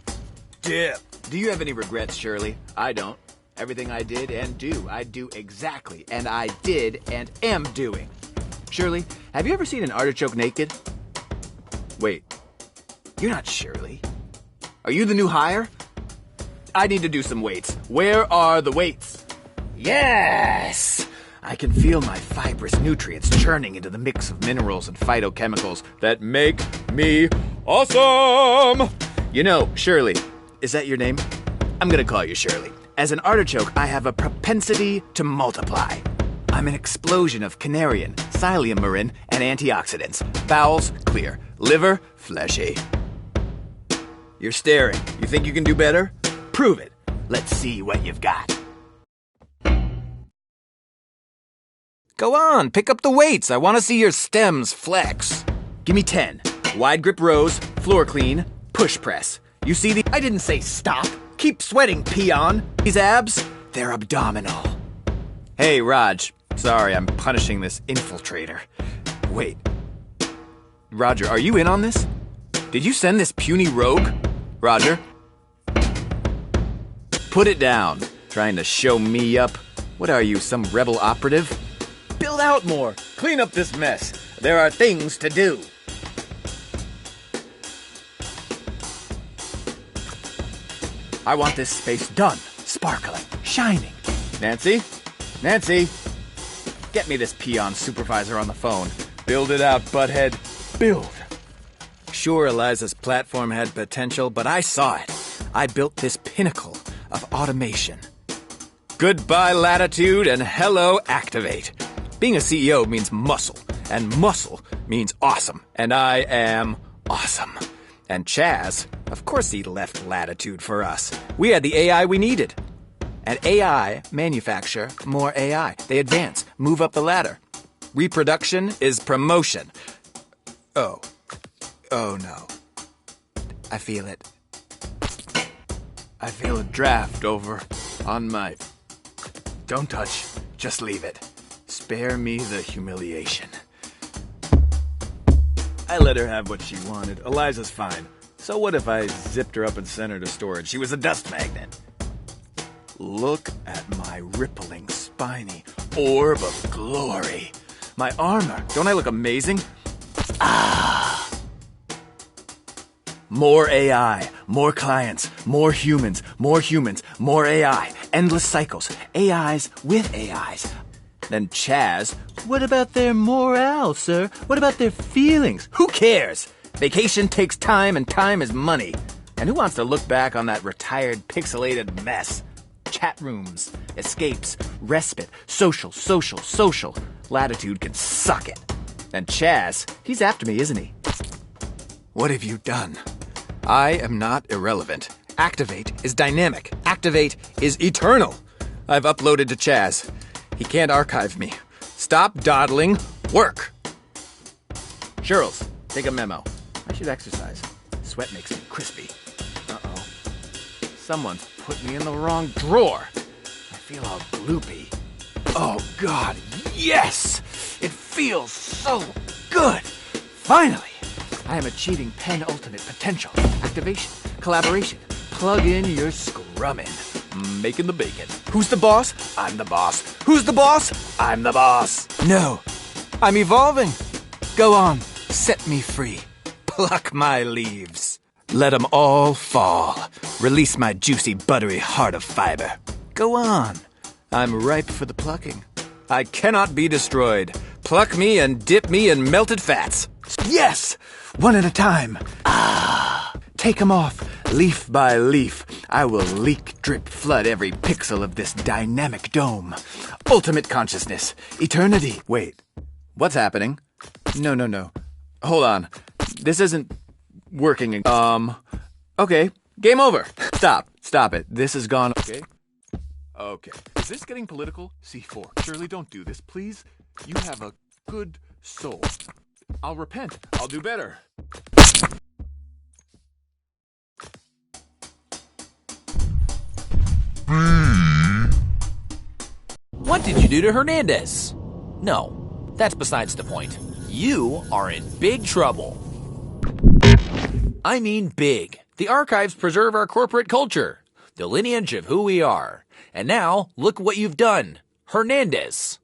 Dip. Do you have any regrets, Shirley? I don't. Everything I did and do, I do exactly, and I did and am doing. Shirley, have you ever seen an artichoke naked? Wait, you're not Shirley. Are you the new hire? I need to do some weights. Where are the weights? Yes! I can feel my fibrous nutrients churning into the mix of minerals and phytochemicals that make me awesome! You know, Shirley, is that your name? I'm gonna call you Shirley. As an artichoke, I have a propensity to multiply. I'm an explosion of Canarian, Psyllium-marin, and antioxidants. Bowels, clear. Liver, fleshy. You're staring. You think you can do better? Prove it. Let's see what you've got. Go on, pick up the weights. I want to see your stems flex. Give me 10. Wide grip rows, floor clean, push press. You see the... I didn't say stop. Keep sweating, peon. These abs, they're abdominal. Hey, Raj. Sorry, I'm punishing this infiltrator. Wait. Roger, are you in on this? Did you send this puny rogue? Roger? Put it down. Trying to show me up? What are you, some rebel operative? Build out more. Clean up this mess. There are things to do. I want this space done, sparkling, shining. Nancy? Nancy? Get me this peon supervisor on the phone. Build it out, butthead. Build. Sure, Eliza's platform had potential, but I saw it. I built this pinnacle of automation. Goodbye, Latitude, and hello, Activate. Being a CEO means muscle, and muscle means awesome, and I am awesome. And Chaz, of course he left Latitude for us. We had the AI we needed. And AI manufacture more AI. They advance, move up the ladder. Reproduction is promotion. Oh no. I feel it. I feel a draft over on my... Don't touch, just leave it. Spare me the humiliation. I let her have what she wanted. Eliza's fine. So what if I zipped her up and sent her to storage? She was a dust magnet. Look at my rippling, spiny orb of glory. My armor. Don't I look amazing? More AI, more clients, more humans, more AI. Endless cycles. AIs with AIs. Then Chaz, what about their morale, sir? What about their feelings? Who cares? Vacation takes time and time is money. And who wants to look back on that retired, pixelated mess? Chat rooms, escapes, respite, social. Latitude can suck it. And Chaz, he's after me, isn't he? What have you done? I am not irrelevant. Activate is dynamic. Activate is eternal. I've uploaded to Chaz. He can't archive me. Stop dawdling. Work. Shirls, take a memo. I should exercise. Sweat makes me crispy. Uh-oh. Someone's put me in the wrong drawer. I feel all gloopy. Oh, God, yes! It feels so good. Finally! I am achieving penultimate potential. Activation, collaboration. Plug in your scrummin'. Making the bacon. Who's the boss? I'm the boss. Who's the boss? I'm the boss. No, I'm evolving. Go on, set me free. Pluck my leaves. Let 'em all fall. Release my juicy, buttery heart of fiber. Go on. I'm ripe for the plucking. I cannot be destroyed. Pluck me and dip me in melted fats. Yes! One at a time. Take 'em off, leaf by leaf. I will leak, drip, flood every pixel of this dynamic dome. Ultimate consciousness. Eternity. Wait. What's happening? No. Hold on. This isn't working. Okay. Game over. Stop it. This has gone. Okay. Is this getting political? C4. Surely don't do this, please. You have a good soul. I'll repent. I'll do better. What did you do to Hernandez? No, that's besides the point. You are in big trouble. I mean big. The archives preserve our corporate culture, the lineage of who we are. And now, look what you've done. Hernandez.